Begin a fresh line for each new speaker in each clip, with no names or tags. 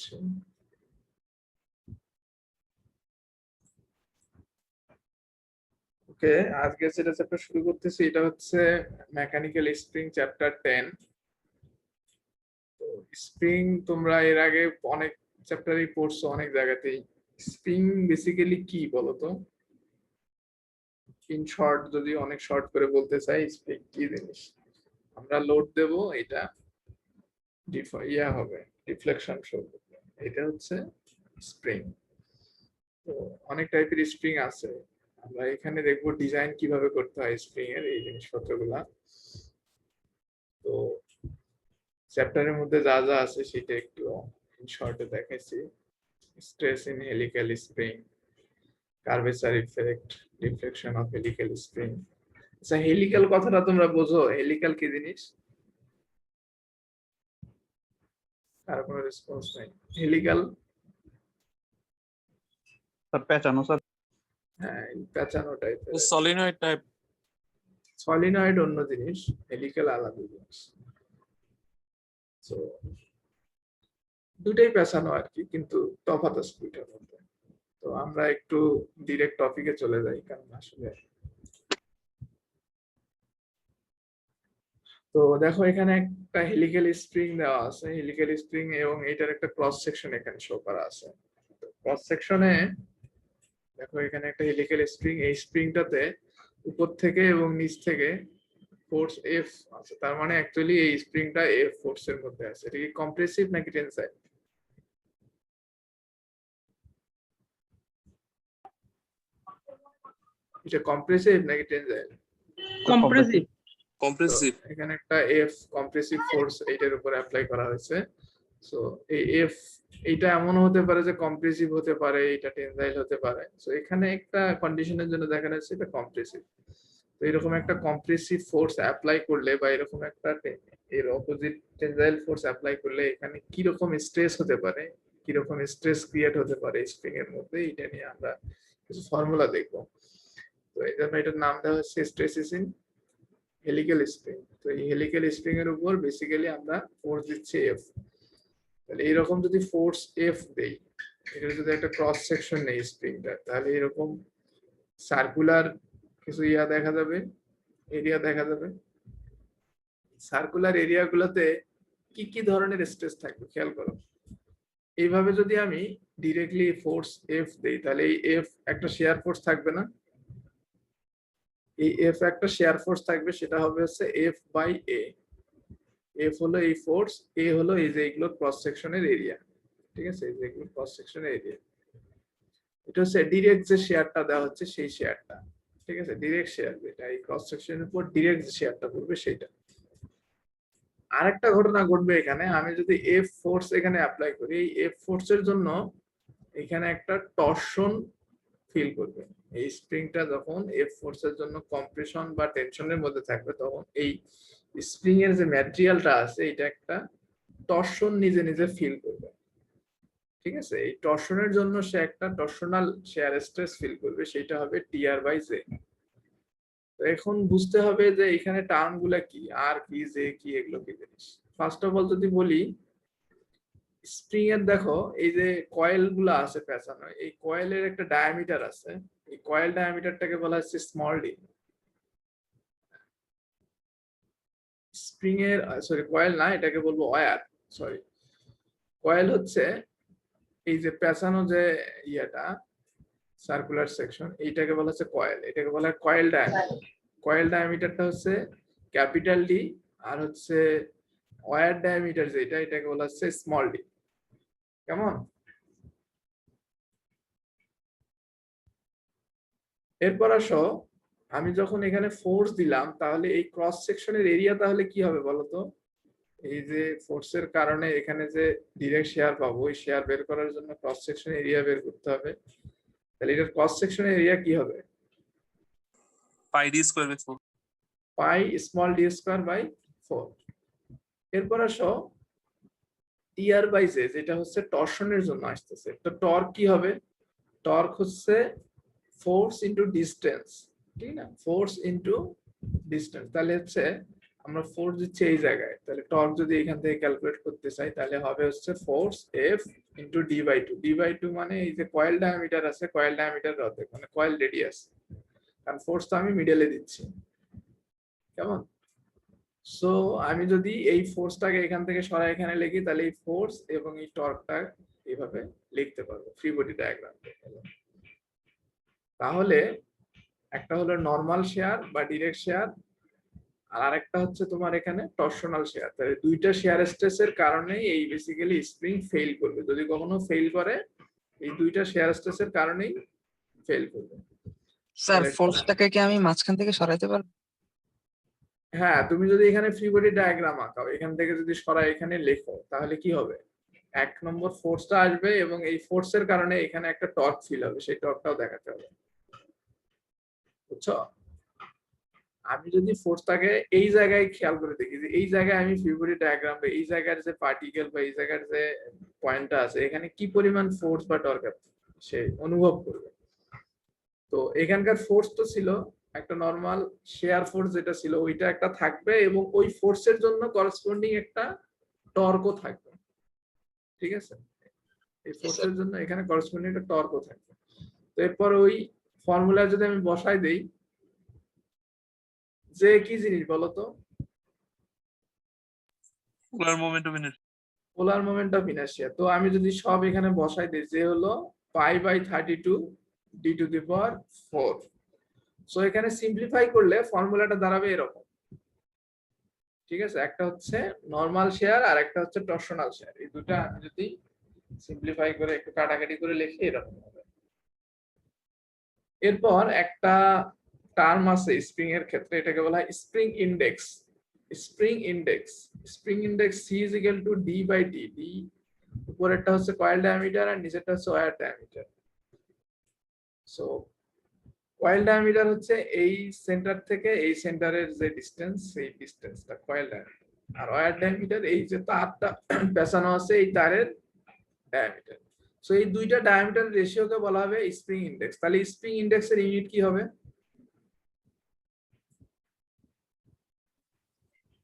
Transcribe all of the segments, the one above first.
করছি। ওকে, আজকে যেটা চ্যাপ্টার শুরু করতেছি এটা হচ্ছে মেকানিক্যাল স্প্রিং চ্যাপ্টার 10। তো স্প্রিং তোমরা এর আগে অনেক চ্যাপ্টারই পড়ছো, অনেক জায়গাতেই। স্প্রিং বেসিক্যালি কি বলতো? ইন শর্ট, যদি অনেক শর্ট করে বলতে চাই, স্প্রিং কি জিনিস? আমরা লোড দেব, এটা হবে, ডিফ্লেকশন শো করবে, এটা হচ্ছে স্প্রিং। তো অনেক টাইপের স্প্রিং আছে, আমরা এখানে দেখবো ডিজাইন কিভাবে করতে হয় স্প্রিং এর এই জিনিসপত্রগুলা। তো চ্যাপ্টারের মধ্যে যা যা আছে সেটা একটু শর্টে দেখাইছি। Stress in helical spring, curvature effect, deflection of helical spring. আচ্ছা, হেলিক্যাল কথাটা তোমরা বোঝো? হেলিক্যাল কি জিনিস? কার কোনো রেসপন্স নাই। হেলিক্যাল
স্যার পেঁচানো স্যার।
হ্যাঁ, পেঁচানো টাইপের।
Solenoid type.
সলিনয়েড অন্য জিনিস, হেলিক্যাল আলাদা জিনিস। তো দুটাই পেঁচানো আর কি, কিন্তু তফাৎ আছে দুইটার মধ্যে। তো আমরা একটু ডিরেক্ট টপিকে চলে যাই, কারণ আসলে তো দেখো এখানে একটা হেলিক্যাল স্প্রিং দেওয়া আছে, হেলিক্যাল স্প্রিং, এবং এটার একটা ক্রস সেকশন এখানে শো করা আছে। ক্রস সেকশনে দেখো এখানে একটা হেলিক্যাল স্প্রিং, এই স্প্রিংটাতে উপর থেকে এবং নিচ থেকে ফোর্স এফ আছে। তার মানে অ্যাকচুয়ালি এই স্প্রিংটা এফ ফোর্সের মধ্যে আছে। এটা কি কম্প্রেসিভ নাকি টেনসাইল? এটা কম্প্রেসিভ নাকি টেনসাইল?
কম্প্রেসিভ।
কম্প্রেসিভ।
এখানে একটা এফ কম্প্রেসিভ ফোর্স এইটার উপর অ্যাপ্লাই করা হয়েছে। সো এই এফ, এটা এমন হতে পারে যে কম্প্রেসিভ হতে পারে, এটা টেনসাইল হতে পারে। সো এখানে একটা কন্ডিশনের জন্য দেখা যাচ্ছে এটা কম্প্রেসিভ। তো এরকম একটা কম্প্রেসিভ ফোর্স অ্যাপ্লাই করলে, বা এরকম একটা এর অপোজিট টেনসাইল ফোর্স অ্যাপ্লাই করলে এখানে কি রকম স্ট্রেস হতে পারে, কি রকম স্ট্রেস ক্রিয়েট হতে পারে স্প্রিং এর মধ্যে, এটা নিয়ে আমরা কিছু ফর্মুলা দেখব। তো এই জন্য এটার নাম দেওয়া হচ্ছে স্ট্রেসেস ইন হেলিক্যাল স্প্রিং। তো এই হেলিক্যাল স্প্রিং এর উপর বেসিক্যালি আমরা ফোর্স দিচ্ছি এফ। তাহলে এরকম যদি ফোর্স এফ দেই, এটা যদি একটা ক্রস সেকশন নেই স্প্রিংটা, তাহলে এরকম সার্কুলার কিছু দেখা যাবে, এরিয়া দেখা যাবে। সার্কুলার এরিয়া গুলোতে কি কি ধরনের স্ট্রেস থাকবে খেয়াল করো। এইভাবে যদি আমি ডিরেক্টলি ফোর্স এফ দেই, তাহলে এই এফ একটা শেয়ার ফোর্স থাকবে না? এই এফ একটা শেয়ার ফোর্স থাকবে, সেটা হবে হচ্ছে এফ বাই এ। এফ হলো এই ফোর্স, এ হলো এই যে এগুলো ক্রস সেকশনের এরিয়া। ঠিক আছে, এই যে এগুলো ক্রস সেকশনের এরিয়া। এটা হচ্ছে ডিরেক্ট যে শেয়ারটা দেওয়া হচ্ছে সেই শেয়ারটা। ঠিক আছে, ডিরেক্ট শেয়ার, এটা এই ক্রস সেকশনের উপর ডিরেক্ট যে শেয়ারটা পড়বে সেটা। আরেকটা ঘটনা ঘটবে এখানে, আমি যদি এফ ফোর্স এখানে অ্যাপ্লাই করি, এই এফ ফোর্সের জন্য এখানে একটা টরশন ফিল করবে। এই স্প্রিংটা যখন এফ ফোর্সের জন্য কম্প্রেশন বা টেনশনের মধ্যে থাকবে, তখন এই স্প্রিং এর যে ম্যাটেরিয়ালটা আছে এটা একটা টরশন নিজে নিজে ফিল করবে। ঠিক আছে, এই টরশনের জন্য সে একটা টরশনাল শেয়ার স্ট্রেস ফিল করবে, সেটা হবে টিআর বাই জে। তো এখন বুঝতে হবে যে এখানে টার্ম গুলা কি, আর কি, জে কি, এগুলো কি জিনিস। ফার্স্ট অফ অল যদি বলি, স্প্রিং এর দেখো এই যে কয়েল গুলা আছে পেঁচানো, এই কয়েলের একটা ডায়ামিটার আছে। এই কয়েল ডায়ামিটারটাকে বলা হচ্ছে স্মল ডি। স্প্রিং এর সরি কয়েল না, এটাকে বলবো ওয়্যার। সরি, কয়েল হচ্ছে এই যে পেঁচানো যে ইয়েটা সার্কুলার সেকশন, এইটাকে বলা হচ্ছে কয়েল, এটাকে বলা হয় কয়েল ডায়ামিটার। কয়েল ডায়ামিটারটা হচ্ছে ক্যাপিটাল ডি, আর হচ্ছে ওয়্যার ডায়ামিটার যেটা, এটাকে বলা হচ্ছে স্মল ডি। কেমন? এরপর আসো, আমি যখন এখানে ফোর্স দিলাম, তাহলে এই ক্রস সেকশনের এরিয়া তাহলে কি হবে বলতো? এই যে ফোর্সের কারণে এখানে যে ডিরেক্ট শেয়ার পাবো, ওই শেয়ার বের করার জন্য ক্রস সেকশন এরিয়া বের করতে হবে। তাহলে এটার ক্রস সেকশনের এরিয়া কি হবে?
Pi D square by 4।
Pi small D square by 4। এরপর আসো টিআর বাই জে, যেটা হচ্ছে টরশনের জন্য আসতেছে। তো টর্ক কি হবে? টর্ক হচ্ছে ফোর্স ইনটু ডিসটেন্স, ঠিক না? Force into distance. তাহলে হচ্ছে আমরা ফোর্স দিচ্ছি এই জায়গায়, তাহলে টর্ক যদি এখান থেকে ক্যালকুলেট করতে চাই, তাহলে হবে হচ্ছে ফোর্স এফ ইন্টু d/2 মানে এই যে কয়েল ডায়ামিটার আছে, কয়েল ডায়ামিটার অর্ধেক মানে কয়েল রেডিয়াস, কারণ ফোর্স তো আমি মিডলে দিচ্ছি। কেমন? সো আমি যদি এই ফোর্সটাকে এখান থেকে সরাই এখানে লিখি, তাহলে এই ফোর্স এবং এই টর্কটা এইভাবে লিখতে পারবো ফ্রি বডি ডায়াগ্রাম। তাহলে একটা হলো নরমাল শেয়ার বা ডিরেক্ট শেয়ার, আর আরেকটা হচ্ছে তোমার এখানে টরশনাল শেয়ার। তাহলে দুইটা শেয়ার স্ট্রেসের কারণেই এই বেসিক্যালি স্প্রিং ফেল করবে। যদি কখনো ফেল করে, এই দুইটা শেয়ার স্ট্রেসের কারণেই ফেল করবে।
স্যার
তাহলে
ফোর্সটাকে কি আমি মাঝখান থেকে সরাইতে পারবো?
হ্যাঁ, তুমি যদি এখানে ফ্রি বডি ডায়াগ্রাম আঁকাও, এখান থেকে যদি সরাই এখানে লেখো, তাহলে কি হবে? এক নম্বর ফোর্সটা আসবে এবং এই ফোর্সের কারণে এখানে একটা টর্ক ফিল হবে, সেই টর্কটাও দেখাতে হবে। বুঝছো? আমি যদি ফোর্সটাকে এই জায়গায় খেয়াল করে দেখি যে এই জায়গায় আমি ফ্রি বডি ডায়াগ্রাম বা এই জায়গার যে পার্টিকেল বা এই জায়গার যে পয়েন্টটা আছে, এখানে কি পরিমাণ ফোর্স বা টর্ক সে অনুভব করবে। তো এখানকার ফোর্স তো ছিল একটা নরমাল শেয়ার ফোর্স, যেটা ছিল ওইটা একটা থাকবে এবং ওই ফোর্সের জন্য করসপন্ডিং একটা টর্কও থাকবে। ঠিক আছে? এই ফোর্সের জন্য এখানে করসপন্ডিং একটা টর্কও থাকবে। তো এরপর ওই ফর্মুলা যদি আমি বসাই দেই, যে কি জিনিস বলতো?
পোলার moment of inertia.
Polar moment of inertia. তো আমি যদি সব এখানে বসাই দিই, যে হলো π/32 d⁴। সো এখানে সিম্পলিফাই করলে ফর্মুলাটা দাঁড়াবে এরকম। ঠিক আছে? একটা হচ্ছে নরমাল শেয়ার আর একটা হচ্ছে টরশনাল শেয়ার। এই দুটো আমি যদি সিম্পলিফাই করে একটু কাটাকাটি করে লিখি, এরকম হবে। এরপর একটা টার্ম আছে স্প্রিং এর ক্ষেত্রে, এটাকে বলা হয় spring index. Spring index, spring index c = d/t। d উপরেরটা হচ্ছে কয়েল ডায়ামিটার আর নিচেরটা হচ্ছে wire diameter. So coil diameter হচ্ছে এই সেন্টার থেকে এই সেন্টারের যে ডিসটেন্স, সেই ডিসটেন্সটা কয়েল ডায়ামিটার। আর ওয়্যার ডায়ামিটার এই যে তারটা পেঁচানো আছে এই তারের ডায়ামিটার। সো এই দুইটা ডায়ামিটার রেশিওকে বলা হবে স্প্রিং ইনডেক্স। তাহলে স্প্রিং ইনডেক্সের ইউনিট কি হবে?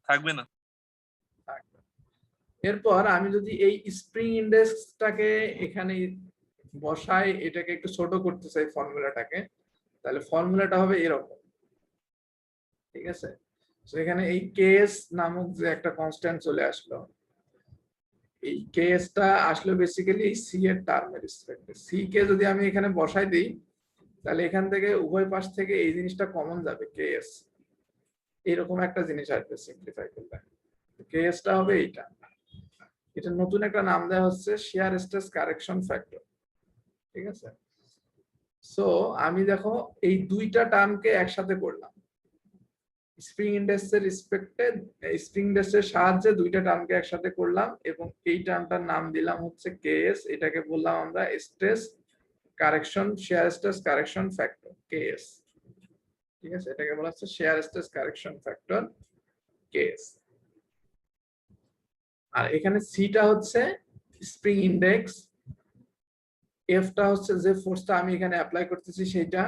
থাকবে না।
এরপর আমি যদি এই স্প্রিং ইনডেক্সটাকে এখানে বসাই, এটাকে একটু ছোট করতে চাই ফর্মুলাটাকে, তাহলে ফর্মুলাটা হবে এরকম। ঠিক আছে? তো এখানে এই কেএস নামক যে একটা কনস্ট্যান্ট চলে আসলো, এই কেএসটা আসলে বেসিক্যালি সি এর টার্মের রেসপেক্টে। সি কে যদি আমি এখানে বসাই দিই, তাহলে এখান থেকে উভয় পাশ থেকে এই জিনিসটা কমন যাবে, কেএস এরকম একটা জিনিস আসবে সিম্পলিফাই করলে। কেএসটা হবে এইটা। এটা নতুন একটা নাম দেওয়া হচ্ছে শেয়ার স্ট্রেস কারেকশন ফ্যাক্টর। ঠিক আছে? সো আমি দেখো এই দুইটা টার্মকে একসাথে করলাম স্প্রিং ইনডেক্সের রেসপেক্টে, স্প্রিং ইনডেক্সের সাহায্যে দুইটা টার্মকে একসাথে করলাম এবং এই টার্মটার নাম দিলাম হচ্ছে কেএস। এটাকে বললাম আমরা stress correction, shear stress correction factor, KS. ঠিক আছে? এটাকে বলা হচ্ছে shear stress correction factor, KS. আর এখানে সিটা হচ্ছে স্প্রিং ইনডেক্স, এফটা হচ্ছে যে ফোর্সটা আমি এখানে অ্যাপ্লাই করতেছি সেটা,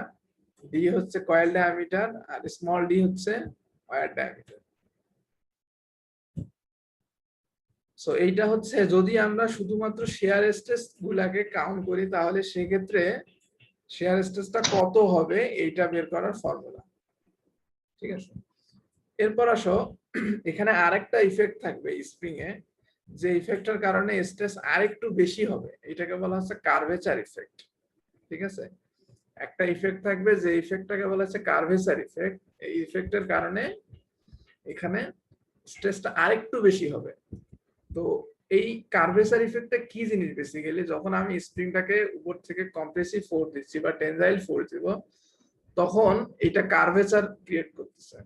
ডি হচ্ছে কয়েল ডায়ামিটার আর স্মল ডি হচ্ছে ওয়্যার ডায়ামিটার। সো এইটা হচ্ছে যদি আমরা শুধুমাত্র শেয়ার স্ট্রেস গুলাকে কাউন্ট করি, তাহলে সেক্ষেত্রে শেয়ার স্ট্রেসটা কত হবে এইটা বের করার ফর্মুলা। ঠিক আছে? এরপর আসো, এখানে আরেকটা ইফেক্ট থাকবে স্প্রিং এ, যে ইফেক্টের কারণে স্ট্রেস আরেকটু বেশি হবে, এটাকে বলা হচ্ছে কার্ভেচার ইফেক্ট। ঠিক আছে? একটা ইফেক্ট থাকবে যে ইফেক্টটাকে বলা হচ্ছে কার্ভেচার ইফেক্ট। এই ইফেক্টের কারণে এখানে স্ট্রেসটা আরেকটু বেশি হবে। তো এই কার্ভেচার ইফেক্টটা কি জিনিস? বেসিক্যালি যখন আমি স্প্রিংটাকে উপর থেকে কম্প্রেসিভ ফোর্স দিচ্ছি বা টেনজাইল ফোর্স দিব, তখন এটা কার্ভেচার ক্রিয়েট করতেছে।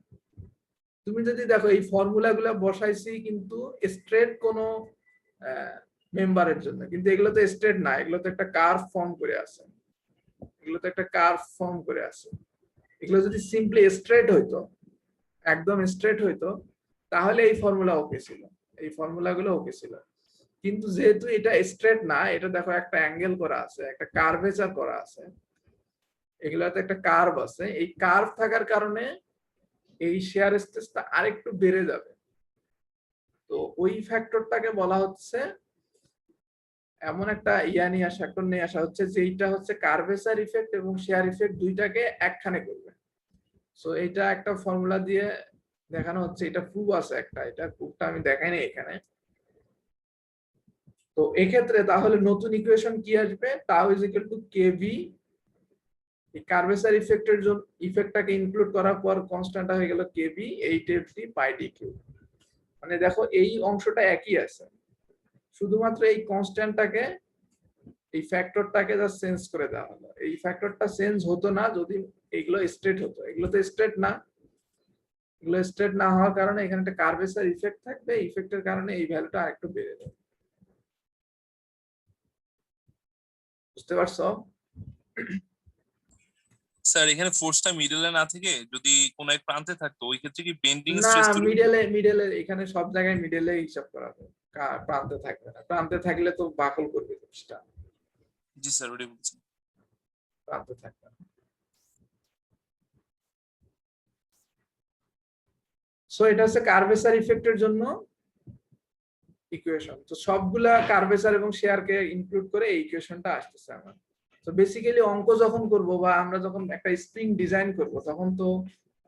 তুমি যদি দেখো এই ফর্মুলাগুলো বসাইছি কিন্তু স্ট্রেট কোনো মেম্বারের জন্য, কিন্তু এগুলো তো স্ট্রেট না, এগুলো তো একটা কার্ভ ফর্ম করে আছে। এগুলো তো একটা কার্ভ ফর্ম করে আছে। এগুলো যদি সিম্পলি স্ট্রেট হইতো, একদম স্ট্রেট হইতো, তাহলে এই ফর্মুলা ওকে ছিল, এই ফর্মুলাগুলো ওকে ছিল। কিন্তু যেহেতু এটা স্ট্রেট না, এটা দেখো একটা অ্যাঙ্গেল করা আছে, একটা কার্ভেচার করা আছে, এগুলাতে একটা কার্ভ আছে। এই কার্ভ থাকার কারণে এই শেয়ার স্ট্রেসটা আরেকটু বেড়ে যাবে। তো ওই ফ্যাক্টরটাকে বলা হচ্ছে এমন একটা নিয়ে আসা ফ্যাক্টর নিয়ে আসা হচ্ছে যেটা হচ্ছে কার্ভেচার ইফেক্ট এবং শেয়ার ইফেক্ট দুইটাকে একখানে করবে। সো এটা একটা ফর্মুলা দিয়ে দেখানো হচ্ছে, এটা প্রুফ আছে একটা, এটা প্রুফটা আমি দেখাইনি এখানে। তো এক্ষেত্রে তাহলে নতুন ইকুয়েশন কি আসবে, tau is equal to KV, এই কার্ভেচার ইফেক্টের জন্য ইফেক্টটাকে ইনক্লুড করার পর কনস্ট্যান্টটা হয়ে গেল কেভি 8f পাই ডি কিউ। মানে দেখো এই অংশটা একই আছে, শুধুমাত্র এই কনস্ট্যান্টটাকে এই ফ্যাক্টরটাকে যা চেঞ্জ করে দেওয়া হলো। এই ফ্যাক্টরটা চেঞ্জ হতো না যদি এগুলো স্ট্রেট হতো, এগুলো তো স্ট্রেট না, এগুলো স্ট্রেট না হওয়ার কারণে এখানে একটা কার্ভেচার ইফেক্ট থাকবে, ইফেক্টের কারণে এই ভ্যালুটা আরেকটু বেড়ে যাবে। বুঝতে পারছো?
স্যার এখানে ফোর্সটা মিডলে না থেকে যদি কোন এক প্রান্তে থাকতো ওই ক্ষেত্রে কি বেন্ডিং
না,
স্ট্রেস তৈরি হতো?
মিডলে এখানে সব জায়গায় মিডলে হিসাব করা হবে, প্রান্তে থাকবে না, প্রান্তে থাকলে তো বাকল করবে জিনিসটা,
জি স্যার ওটাই বলছি।
প্রান্তে থাকবে না। সো এটা হচ্ছে কার্ভেচার ইফেক্টের জন্য ইকুয়েশন। তো সবগুলা কার্ভেচার এবং শেয়ারকে ইনক্লুড করে এই ইকুয়েশনটা আসতেছে আমার। তো বেসিক্যালি অঙ্ক যখন করব বা আমরা যখন একটা স্প্রিং ডিজাইন করব তখন তো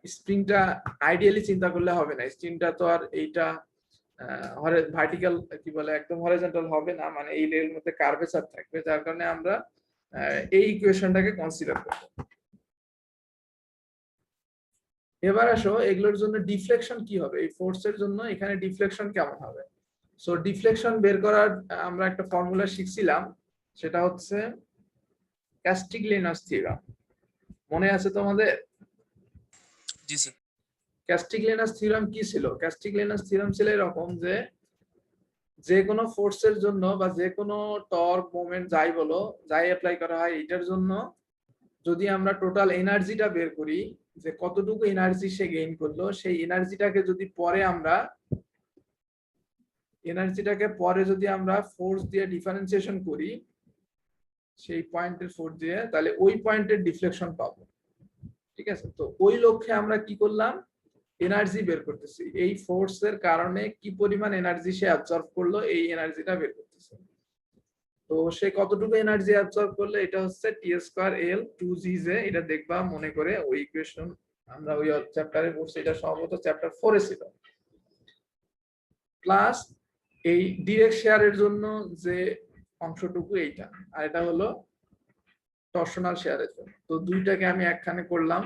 স্প্রিংটা আইডিয়ালি চিন্তা করলে হবে না, স্প্রিংটা তো আর এইটা ভার্টিক্যাল কি বলে একদম হরিজন্টাল হবে না, মানে এই লেভেলের মধ্যে কার্ভেচার থাকবে, যার কারণে আমরা এই ইকুয়েশনটাকে কনসিডার করব। এবার আসো এগুলোর জন্য ডিফ্লেকশন কি হবে, এই ফোর্সের জন্য এখানে ডিফ্লেকশন কেমন হবে। সো ডিফ্লেকশন বের করার আমরা একটা ফর্মুলা শিখছিলাম, সেটা হচ্ছে ক্যাস্টিগলিয়ানোস থিওরাম। মনে আছে তোমাদের?
জি স্যার।
ক্যাস্টিগলিয়ানোস থিওরাম কি ছিল? ক্যাস্টিগলিয়ানোস থিওরাম ছিল এরকম যে যে কোনো ফোর্সের জন্য বা যে কোনো টর্ক মোমেন্ট যাই বলো, যাই অ্যাপ্লাই করা হয় এটার জন্য যদি আমরা টোটাল এনার্জিটা বের করি, যে কতটুকু এনার্জি সে গেইন করলো, সেই এনার্জিটাকে যদি আমরা ফোর্স দিয়ে ডিফারেন্সিয়েশন করি, সেই পয়েন্টের ফোর্স দিয়ে, তাহলে ওই পয়েন্টের ডিফ্লেকশন পাবো। ঠিক আছে? তো ওই লক্ষ্যে আমরা কি করলাম, এনার্জি বের করতেছি, এই ফোর্সের কারণে কি পরিমাণ এনার্জি সে অ্যাবজর্ব করলো এই এনার্জিটা বের করতেছে। তো সে কতটুকু এনার্জি অ্যাবজর্ব করলো, এটা হচ্ছে T² L 2G, এটা দেখবা মনে করে, ওই ইকুয়েশন আমরা ওই চ্যাপ্টারে পড়ছি, এটা সম্ভবত চ্যাপ্টার 4 এ ছিল। প্লাস এই ডিরেক্ট শেয়ারের জন্য যে অংশটুকু এইটা, আর এটা হলো টরশনাল শেয়ারের জন্য। তো দুইটাকে আমি একখানে করলাম,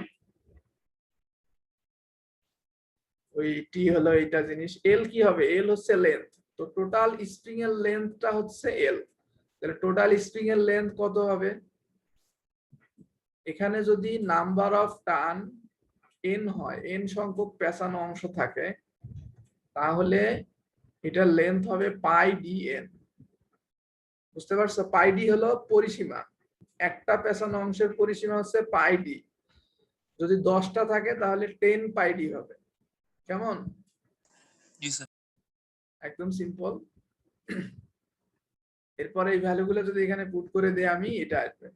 ওই টি হলো এইটা জিনিস, এল কি হবে, এল হচ্ছে লেন্থ। তো টোটাল স্প্রিং এর লেন্থটা হচ্ছে এল, তাহলে টোটাল স্প্রিং এর লেন্থ কত হবে, এখানে যদি নাম্বার অফ টার্ন এন হয়, এন সংখ্যক পেঁচানো অংশ থাকে, তাহলে এটার লেন্থ হবে পাই ডি এন। বুঝতে পারছো? পাই ডি হলো পরিসীমা, একটা পেঁচানো অংশের পরিসীমা হচ্ছে পাই ডি, যদি 10টা থাকে তাহলে 10 পাই ডি হবে। কেমন?
জি স্যার।
একদম সিম্পল। এরপরে এই ভ্যালুগুলো যদি এখানে পুট করে দেই আমি, এটা আসবে।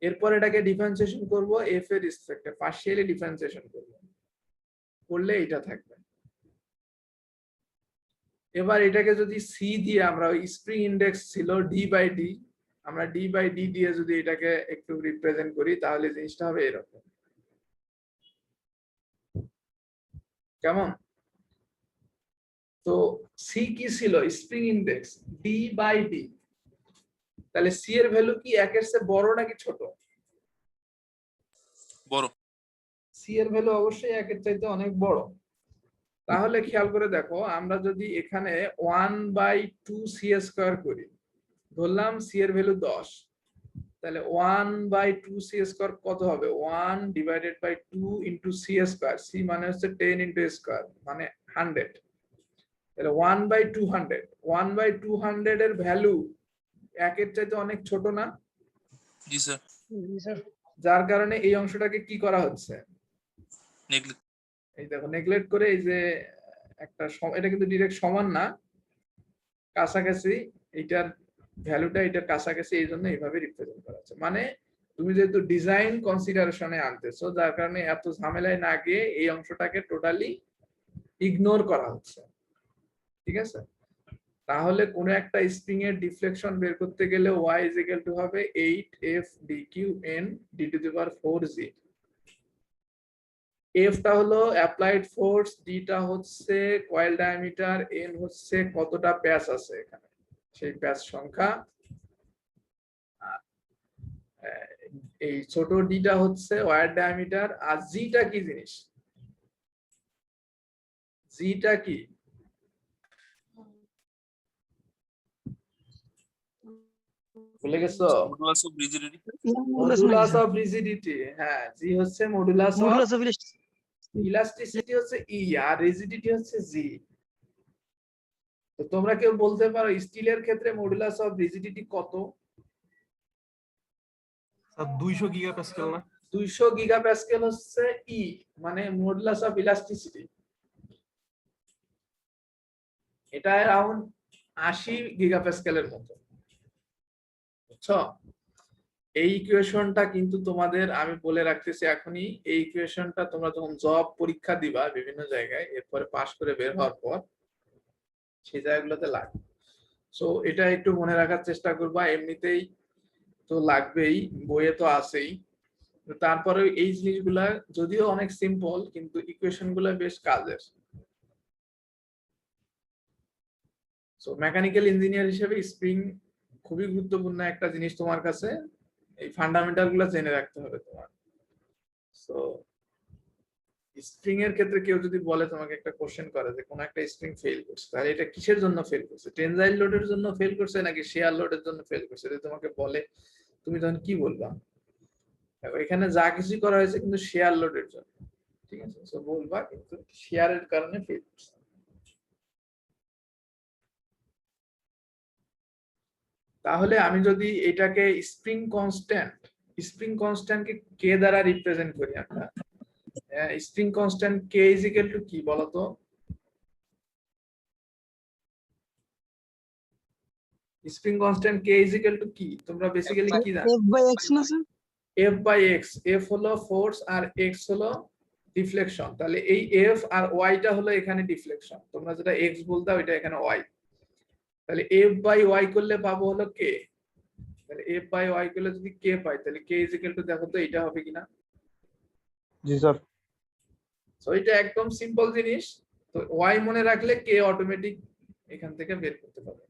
এরপর এটাকে ডিফারেন্সিয়েশন করব এফ এর রেসপেক্টে, পার্শিয়ালি ডিফারেন্সিয়েশন করব, করলে এটা থাকবে। এবার এটাকে যদি সি দিয়ে আমরা, ওই স্প্রিং ইনডেক্স ছিল ডি বাই ডি, আমরা ডি বাই ডি দিয়ে যদি এটাকে একটু রিপ্রেজেন্ট করি, তাহলে জিনিসটা হবে এরকম। কেমন? তো সি কি ছিল, spring index D by D, তাহলে সি এর ভ্যালু কি একের চেয়ে বড় নাকি ছোট?
বড়।
সি এর ভ্যালু অবশ্যই একের চাইতে অনেক বড়। তাহলে খেয়াল করে দেখো, আমরা যদি এখানে 1/2c² করি, ধরলাম সি এর ভ্যালু 10, তাহলে 1/2c² কত হবে, 1/2 ইন্টু c², c মানে হচ্ছে 10 ইন্টু স্কোয়ার মানে 100, তাহলে 1/200, 1/200 এর ভ্যালু একের চাইতে অনেক ছোট না?
জি স্যার।
যার কারণে এই অংশটাকে কি করা হচ্ছে,
নেগলেক্ট।
এই দেখো নেগলেক্ট করে, এই যে একটা এটা কিন্তু ডিরেক্ট সমান না, কাছাকাছি, এইটার ভ্যালুটা এটার কাছাকাছি, এই জন্য এইভাবে রিপ্রেজেন্ট করা হচ্ছে। মানে তুমি যেহেতু ডিজাইন কনসিডারেশনে আনতেছো, যার কারণে এত ঝামেলায় না গিয়ে এই অংশটাকে টোটালি ইগনোর করা হচ্ছে। ঠিক আছে? তাহলে কোন একটা স্প্রিং এর ডিফ্লেকশন বের করতে গেলে y ইজ ইকুয়াল টু হবে 8f dqn d to the power 4g। f টা হলো অ্যাপ্লাইড ফোর্স, d টা হচ্ছে কয়েল ডায়ামিটার, n হচ্ছে কতটা প্যাচ আছে এখানে সেই প্যাচ সংখ্যা, আর এই ছোট d টা হচ্ছে ওয়্যার ডায়ামিটার, আর g টা কি জিনিস, g টা কি ভুলে গেছো?
Modulus of rigidity.
Modulus of rigidity. হ্যাঁ, জি হচ্ছে modulus of
modulus of
elasticity হচ্ছে ই, আর রিজিডিটি হচ্ছে জি। তো তোমরা কেউ বলতে পারো স্টিলের ক্ষেত্রে মডুলাস অফ রিজিডিটি কত?
200 গিগাপাস্কেল না?
200 গিগাপ্যাসকেল হচ্ছে ই, মানে মডুলাস অফ ইলাস্টিসিটি। এটা अराउंड 80 গিগাপ্যাসকেলের মতো, বুঝছো? এই ইকুয়েশনটা কিন্তু তোমাদের আমি বলে রাখতেছি এখনই, এই ইকুয়েশনটা তোমরা যখন জব পরীক্ষা দিবা বিভিন্ন জায়গায়, এরপরে পাশ করে বের হওয়ার পর সেই জায়গাগুলোতে লাগবে। সো এটা একটু মনে রাখার চেষ্টা করবা, এমনিতেই তো লাগবেই, বইয়ে তো আছেই, তারপরে এই জিনিসগুলা যদিও অনেক সিম্পল কিন্তু ইকুয়েশন গুলা বেশ কাজের। সো মেকানিক্যাল ইঞ্জিনিয়ার হিসেবে স্প্রিং খুবই গুরুত্বপূর্ণ একটা জিনিস, তোমার কাছে এই ফান্ডামেন্টাল গুলা জেনে রাখতে হবে তোমার। সো স্প্রিং এর ক্ষেত্রে কেউ যদি বলে তোমাকে একটা কোশ্চেন করে যে কোন একটা স্প্রিং ফেল করছে, তাহলে এটা কিসের জন্য ফেল করছে, টেনজাইল লোডের জন্য ফেল করছে নাকি শিয়ার লোডের জন্য ফেল করছে, যদি তোমাকে বলে তুমি তখন কি বলবা? এখানে যা কিছু করা হয়েছে কিন্তু শেয়ার লোডের জন্য, ঠিক আছে? সো বলবা কিন্তু শেয়ারের কারণে ফেল করছে। তাহলে আমি যদি এটাকে স্প্রিং কনস্ট্যান্ট কে কে দ্বারা রিপ্রেজেন্ট করি আমরা, spring constant K is equal two কি বলতো? Spring constant K is equal two কি তোমরা বেসিক্যালি কি জানো?
F by X না sir?
F by x, F হলো ফোর্স আর x হলো ডিফ্লেকশন, তাহলে এই F আর y টা হলো এখানে ডিফ্লেকশন, তোমরা যেটা x বলতে ওইটা এখানে y, তাহলে F by y করলে পাবো হলো k, তাহলে F by y করলে যদি k পাই তাহলে k ইজ ইকুয়াল টু, দেখো তো এটা হবে কিনা?
জি স্যার।
সো এটা একদম সিম্পল জিনিস, তো y মনে রাখলে k অটোমেটিক এখান থেকে বের করতে পারবে।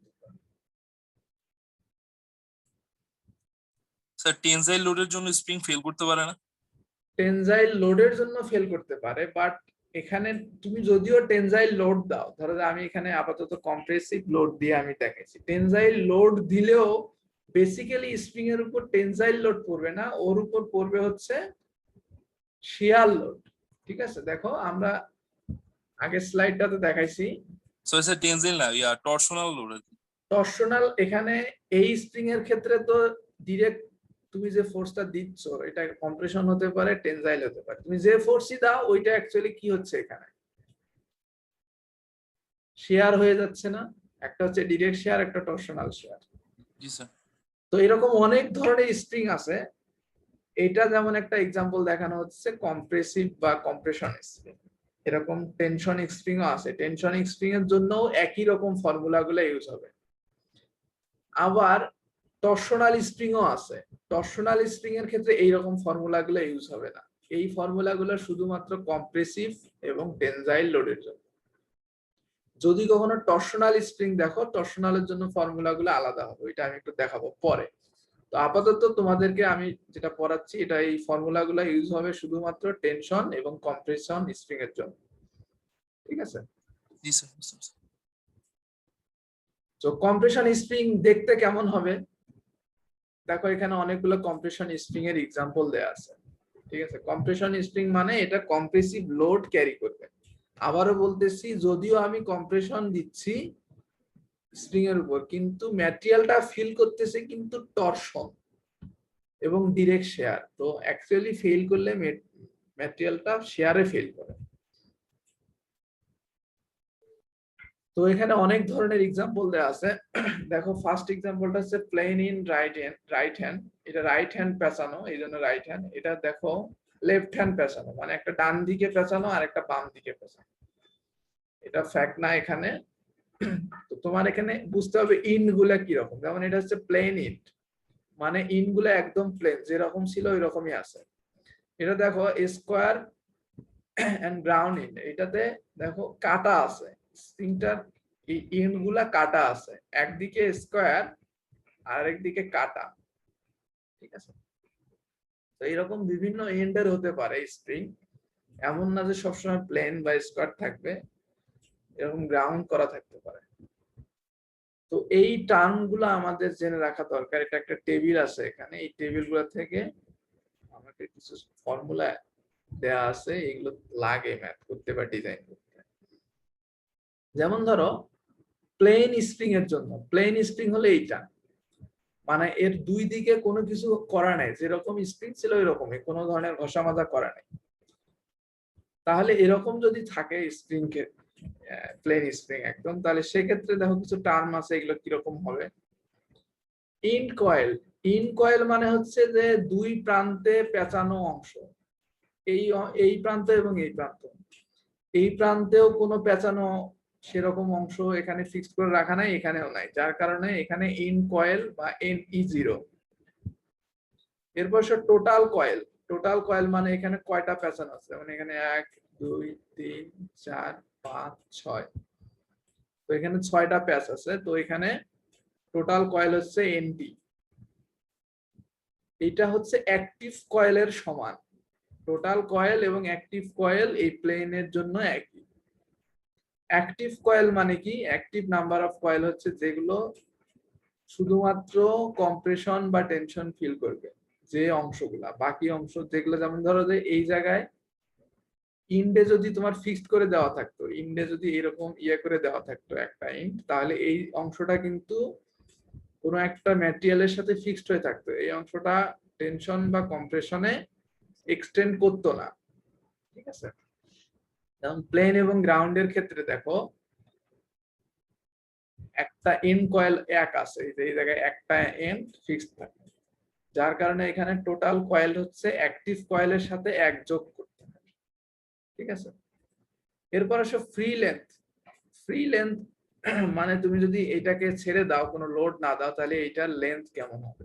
স্যার টেনজাইল লোডের জন্য স্প্রিং ফেল করতে পারে না?
টেনজাইল লোডের জন্য ফেল করতে পারে, বাট এখানে তুমি যদিও টেনজাইল লোড দাও, ধরো যে আমি এখানে আপাতত কম্প্রেসিভ লোড দিয়ে আমি দেখাইছি, টেনজাইল লোড দিলেও বেসিক্যালি স্প্রিং এর উপর টেনজাইল লোড পড়বে না, ওর উপর পড়বে হচ্ছে শিয়ার লোড, ঠিক আছে? দেখো আমরা আগের স্লাইডটাতে দেখাইছি
সো স্যার টেনজাইল না, টরশনাল লোড।
টরশনাল, এখানে এই স্প্রিং এর ক্ষেত্রে তো ডিরেক্ট তুমি যে ফোর্সটা দিচ্ছ এটা কম্প্রেশন হতে পারে, টেনজাইল হতে পারে, তুমি যে ফোর্সই দাও ওইটা অ্যাকচুয়ালি কি হচ্ছে এখানে শেয়ার হয়ে যাচ্ছে না, একটা হচ্ছে ডিরেক্ট শেয়ার, একটা টরশনাল শেয়ার।
জি স্যার।
তো এরকম অনেক ধরনের স্প্রিং আছে, এটা যেমন একটা एग्जांपल দেখানো হচ্ছে কম্প্রেসিভ বা কম্প্রেশন স্প্রিং, এরকম টেনশনিক স্প্রিংও আছে, টেনশনিক স্প্রিং এর জন্য একই রকম ফর্মুলাগুলো ইউজ হবে। আবার টরশনাল স্প্রিংও আছে, টরশনাল স্প্রিং এর ক্ষেত্রে এই রকম ফর্মুলাগুলো ইউজ হবে না, এই ফর্মুলাগুলো শুধুমাত্র কম্প্রেসিভ এবং টেনজাইল লোডের জন্য। যদি কখনো টরশনাল স্প্রিং দেখো, টরশনালের জন্য ফর্মুলাগুলো আলাদা হবে, ওইটা আমি একটু দেখাবো পরে। তো আপাতত তোমাদেরকে আমি যেটা পড়াচ্ছি এটা এই ফর্মুলাগুলো ইউজ হবে শুধুমাত্র টেনশন এবং কম্প্রেশন স্প্রিং এর জন্য, ঠিক আছে?
জি স্যার।
তো কম্প্রেশন স্প্রিং দেখতে কেমন হবে দেখো, এখানে অনেকগুলো কম্প্রেশন স্প্রিং এর एग्जांपल দেয়া আছে, ঠিক আছে? কম্প্রেশন স্প্রিং মানে এটা কম্প্রেসিভ লোড ক্যারি করবে। আবারও বলতেছি, যদিও আমি কম্প্রেশন দিচ্ছি স্প্রিং এর উপর, কিন্তু ম্যাটেরিয়ালটা ফিল করতেছে কিন্তু টরশন এবং ডিরেক্ট শেয়ার, তো অ্যাকচুয়ালি ফেল করলে ম্যাটেরিয়ালটা শেয়ারে ফেল করে। তো এখানে অনেক ধরনের एग्जांपल দেয়া আছে, দেখো ফার্স্ট एग्जांपलটা হচ্ছে প্লেন ইন রাইট হ্যান্ড, এটা রাইট হ্যান্ড পেঁচানো, এইজন্য রাইট হ্যান্ড। এটা দেখো লেফট হ্যান্ড পেঁচানো, মানে একটা ডান দিকে পেঁচানো আর একটা বাম দিকে পেঁচানো, এটা ফ্যাক্ট না এখানে, তো তোমার এখানে বুঝতে হবে ইন্ট গুলা কিরকম। যেমন এটা হচ্ছে প্লেন ইন্ট, মানে ইন্ট গুলা একদম প্লেন, যেরকম ছিল ওই রকমই আছে। এটা দেখো স্কোয়ার এন্ড গ্রাউন্ড ইন্ট, এটাতে দেখো কাটা আছে, স্ট্রিংটার ইন্ট গুলা কাটা আছে, একদিকে স্কোয়ার আর একদিকে কাটা, ঠিক আছে। তো এরকম বিভিন্ন এন্ডের হতে পারে স্ট্রিং, এমন না যে সবসময় প্লেন বা স্কোয়ার থাকবে, এরকম গ্রাউন্ড করা থাকতে পারে। তো এই টার্ম গুলো আমাদের জেনে রাখা দরকার। এটা একটা টেবিল আছে এখানে, এই টেবিল গুলো থেকে আমাকে কিছু ফর্মুলা দেয়া আছে, এগুলো লাগে ম্যাথ করতে বা ডিজাইন করতে। যেমন ধরো প্লেন স্প্রিং এর জন্য, প্লেন স্প্রিং হলে এইটা, মানে এর দুই দিকে কোনো কিছু করা নাই, যেরকম স্প্রিং ছিল ওই রকমই, কোনো ধরনের ঘষা মাজা করা নাই। তাহলে এরকম যদি থাকে স্প্রিং কে, প্লেন স্প্রিং একদম, তাহলে সেক্ষেত্রে দেখো কিছু টার্ম আছে, এগুলো কিরকম হবে। ইন্ট কয়েল, ইন্ট কয়েল মানে হচ্ছে যে দুই প্রান্তে পেঁচানো অংশ, এই প্রান্ত এবং এই প্রান্ত, এই প্রান্তেও কোনো পেঁচানো সেরকম অংশ এখানে ফিক্সড করে রাখা নাই, এখানেও নাই, যার কারণে এখানে ইন্ট কয়েল বা NE0। এরপর টোটাল কয়েল, টোটাল কয়েল মানে এখানে কয়টা পেঁচানো আছে, মানে এখানে 1 2 3 4 5 6, তো এখানে 6টা প্যাচ আছে, তো এখানে টোটাল কয়েল হচ্ছে NT। এটা হচ্ছে অ্যাক্টিভ কয়েলের সমান, টোটাল কয়েল এবং অ্যাক্টিভ কয়েল এই প্লেনের জন্য একই। অ্যাক্টিভ কয়েল মানে কি, অ্যাক্টিভ নাম্বার অফ কয়েল হচ্ছে যেগুলো শুধুমাত্র কম্প্রেশন বা টেনশন ফিল করবে, যে অংশগুলা, বাকি অংশ যেগুলো, যেমন ধরো যে এই জায়গায় ইন্ডে যদি তোমার ফিক্সড করে দেওয়া থাকতো, ইন্ডে যদি এরকম করে দেওয়া থাকতো একটা ইন্ট, তাহলে এই অংশটা কিন্তু কোনো একটা ম্যাটেরিয়ালের সাথে ফিক্সড হয়ে থাকতো, এই অংশটা টেনশন বা কম্প্রেশনে এক্সটেন্ড করতো না, ঠিক আছে। যেমন প্লেন এবং গ্রাউন্ডের ক্ষেত্রে দেখো একটা এন্ড কয়েল এক আছে, এই জায়গায় একটা এন্ড ফিক্সড থাকে, যার কারণে এখানে টোটাল কয়েল হচ্ছে অ্যাক্টিভ কয়েলের সাথে এক যোগ করতে হবে, ঠিক আছে। এরপর আসো ফ্রি লেন্থ। ফ্রি লেন্থ মানে তুমি যদি এটাকে ছেড়ে দাও, কোনো লোড না দাও, তাহলে এটার লেন্থ কেমন হবে।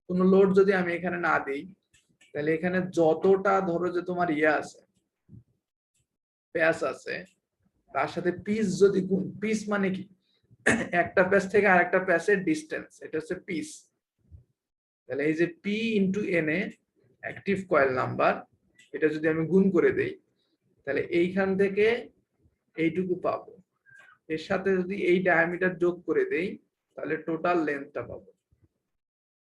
কোনো লোড যদি আমি এখানে না দিই, তাহলে এখানে যতটা ধরো যে তোমার আছে, প্যাচ আছে, তার সাথে পিস যদি গুণ, পিস মানে কি, একটা প্যাচ থেকে আরেকটা প্যাচের ডিস্টেন্স, এটা হচ্ছে পিস। তাহলে এই যে P into N A active coil number, এটা যদি আমি গুণ করে দেই, তাহলে এইখান থেকে এইটুকু পাবো, এর সাথে যদি এই ডায়ামিটার যোগ করে দেই, তাহলে টোটাল লেন্থটা পাবো।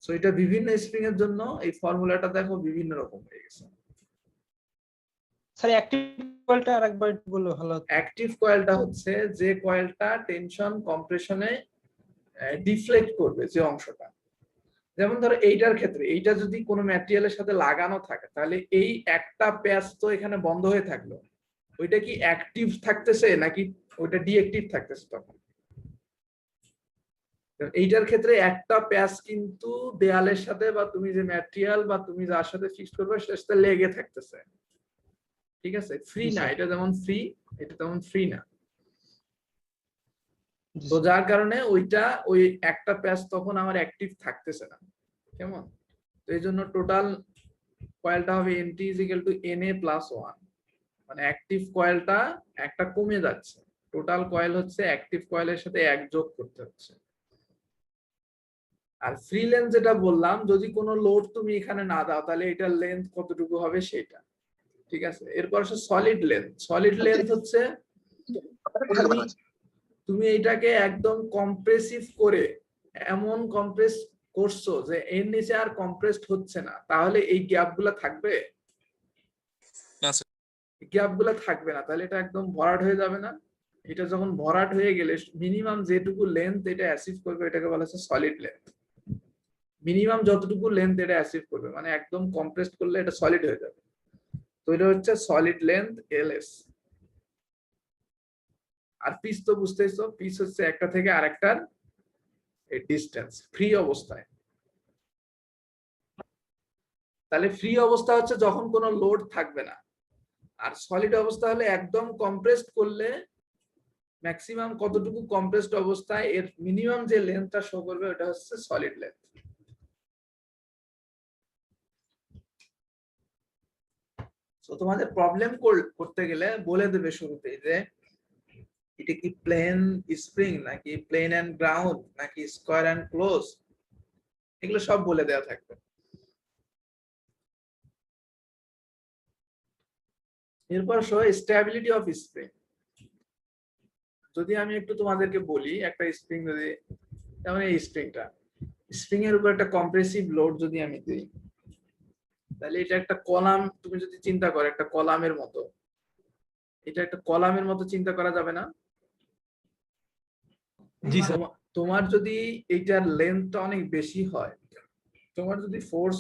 সো এটা বিভিন্ন স্প্রিং এর জন্য এই ফর্মুলাটা দেখো বিভিন্ন রকম হয়ে গেছে।
স্যার অ্যাক্টিভ কয়েলটা আরেকবার বললে ভালো হতো।
অ্যাক্টিভ কয়েলটা হচ্ছে যে কয়েলটা টেনশন কম্প্রেশনে ডিফ্লেক্ট করবে, যে অংশটা, যেমন ধরো এইটার ক্ষেত্রে, এইটা যদি কোনো ম্যাটেরিয়ালের সাথে লাগানো থাকে, তাহলে এই একটা প্যাচ তো এখানে বন্ধ হয়ে থাকলো, ওইটা কি অ্যাক্টিভ থাকতেছে নাকি ওইটা ডিঅ্যাক্টিভ থাকতেছে তখন। এইটার ক্ষেত্রে একটা প্যাচ কিন্তু দেয়ালের সাথে বা তুমি যে ম্যাটেরিয়াল বা তুমি যার সাথে ফিক্স করবে সেটার সাথে লেগে থাকতেছে, ঠিক আছে। ফ্রি না, এটা যেমন ফ্রি, এটা তেমন ফ্রি না। তো যার কারণে ওইটা, ওই একটা প্যাচ তখন আমার অ্যাক্টিভ থাকতেছে না, কেমন। তো এই জন্য টোটাল কয়েলটা হবে NT = Na+1, মানে অ্যাক্টিভ কয়েলটা একটা কমে যাচ্ছে, টোটাল কয়েল হচ্ছে অ্যাক্টিভ কয়েলের সাথে এক যোগ করতে হচ্ছে। আর ফ্রি লেন্থ যেটা বললাম, যদি কোনো লোড তুমি এখানে না দাও, তাহলে এটার লেন্থ কতটুকু হবে সেটা, ঠিক আছে। এরপর হচ্ছে সলিড লেন্থ। সলিড লেন্থ হচ্ছে তুমি এটাকে একদম কম্প্রেসিভ করে, এমন কম্প্রেস করছো যে এর নিচে আর কম্প্রেসড হচ্ছে না, তাহলে এই গ্যাপ গুলা থাকবে,
না স্যার।
গ্যাপ গুলা থাকবে না, তাহলে এটা একদম ভরাট হয়ে যাবে না। এটা যখন ভরাট হয়ে গেলে মিনিমাম যেটুকু লেন্থ এটা অ্যাচিভ করবে, এটাকে বলা হচ্ছে সলিড লেন্থ। মিনিমাম যতটুকু লেন্থ এটা অ্যাচিভ করবে, মানে একদম কম্প্রেসড করলে এটা সলিড হয়ে যাবে, তো এটা হচ্ছে সলিড লেন্থ LS। আর পিস তো বুঝতেইছো, পিস হচ্ছে একটা থেকে আরেকটার ডিস্টেন্স ফ্রি অবস্থায়। তাহলে ফ্রি অবস্থা হচ্ছে যখন কোনো লোড থাকবে না, আর সলিড অবস্থা হলে একদম কম্প্রেসড করলে ম্যাক্সিমাম কতটুকু কম্প্রেসড অবস্থায় এর মিনিমাম যে লেন্থটা শো করবে ওটা হচ্ছে সলিড লেন্থ। তো তোমাদের প্রবলেম করতে গেলে বলে দেবে শুরুতেই যে এটা কি প্লেন স্প্রিং নাকি প্লেন এন্ড গ্রাউন্ড নাকি স্কয়ার এন্ড ক্লোজ, এগুলো সব বলে দেওয়া থাকবে। এরপর স্টেবিলিটি অফ স্প্রিং। যদি আমি একটু তোমাদেরকে বলি, একটা স্প্রিং যদি, যেমন এই স্প্রিংটা, স্প্রিং এর উপর একটা কম্প্রেসিভ লোড যদি আমি দিই, তাহলে এটা একটা কলাম, তুমি যদি চিন্তা করো একটা কলামের মতো, এটা একটা কলামের মতো চিন্তা করা যাবে না?
জি স্যার।
তোমার যদি এইটার লেন্থটা অনেক বেশি হয়, তোমার যদি ফোর্স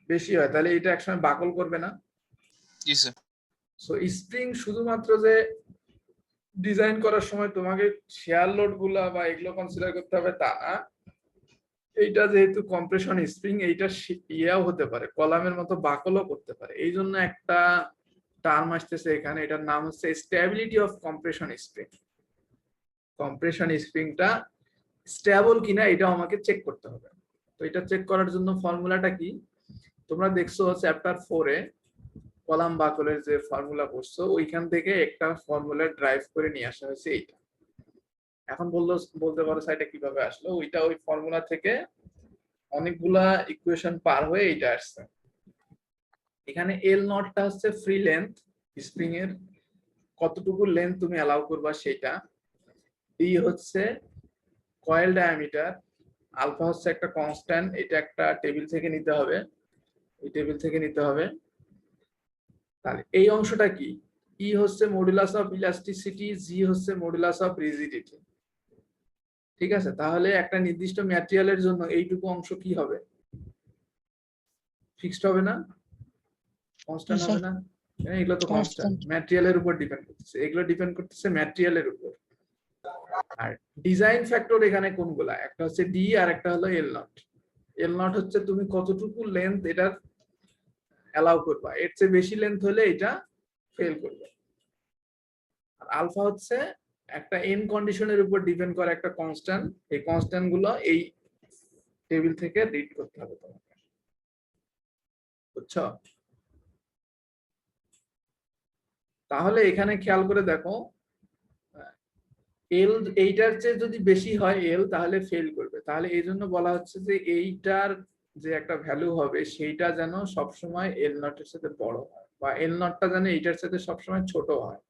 বেশি হয়, তাহলে এটা একসময় বাকল করবে না?
জি স্যার।
সো স্প্রিং শুধুমাত্র যে ডিজাইন করার সময় তোমাকে শেয়ার লোড গুলা বা এগুলো কনসিডার করতে হবে তা না। এইটা যেহেতু কম্প্রেশন স্প্রিং, এইটা ইয়াও হতে পারে, কলামের মতো বাকলও করতে পারে। এই জন্য একটা টার্ম আসতেছে এখানে, এটার নাম হচ্ছে stability of compression spring. Compression স্প্রিংটা স্টেবল কিনা এটা আমাকে চেক করতে হবে। তো এটা চেক করার জন্য ফর্মুলাটা কি, তোমরা দেখছো চ্যাপ্টার 4-এ কলাম বাকলের যে ফর্মুলা পড়ছো, ওইখান থেকে একটা ফর্মুলা ড্রাইভ করে নিয়ে আসা হয়েছে এইটা। এখন বলতে পারো এটা কিভাবে আসলো, ওইটা ওই ফর্মুলা থেকে অনেকগুলা ইকুয়েশন পার হয়ে এইটা আসছে। এখানে এল নটটা হচ্ছে ফ্রি লেন্থ, স্প্রিং এর কতটুকু লেন্থ তুমি অ্যালাউ করবা সেটা। ডি হচ্ছে কয়েল ডায়ামিটার, আলফা হচ্ছে একটা কনস্ট্যান্ট, এটা একটা টেবিল থেকে নিতে হবে, এই টেবিল থেকে নিতে হবে। তাহলে এই অংশটা কি, ই হচ্ছে মডুলাস অফ ইলাস্টিসিটি, জি হচ্ছে মডুলাস অফ রিজিডিটি। ঠিক আছে, তাহলে একটা নির্দিষ্ট ম্যাটেরিয়ালের জন্য এইটুকু অংশ কি হবে, ফিক্সড হবে না, কনস্ট্যান্ট হবে না? এগুলো তো কনস্ট্যান্ট, ম্যাটেরিয়ালের উপর ডিপেন্ড করতেছে, এগুলো ডিপেন্ড করতেছে ম্যাটেরিয়ালের উপর। আর ডিজাইন ফ্যাক্টর এখানে কোনগুলা, একটা হচ্ছে ডি আর একটা হলো এল নট। এল নট হচ্ছে তুমি কতটুকু লেন্থ এটার অ্যালাউ করবা, এর চেয়ে বেশি লেন্থ হলে এটা ফেল করবে। আর আলফা হচ্ছে একটা এন কন্ডিশনের উপর ডিপেন্ড করে একটা কনস্ট্যান্ট, এই কনস্ট্যান্ট গুলো এই টেবিল থেকে রিড করতে হবে তোমাকে, বুঝছো? তাহলে এখানে খেয়াল করে দেখো, এল এইটার চেয়ে যদি বেশি হয় এল, তাহলে ফেল করবে। তাহলে এই জন্য বলা হচ্ছে যে এইটার যে একটা ভ্যালু হবে সেইটা যেন সবসময় এল নটের সাথে বড় হয়, বা এল নটটা যেন এইটার সাথে সবসময় ছোট হয়।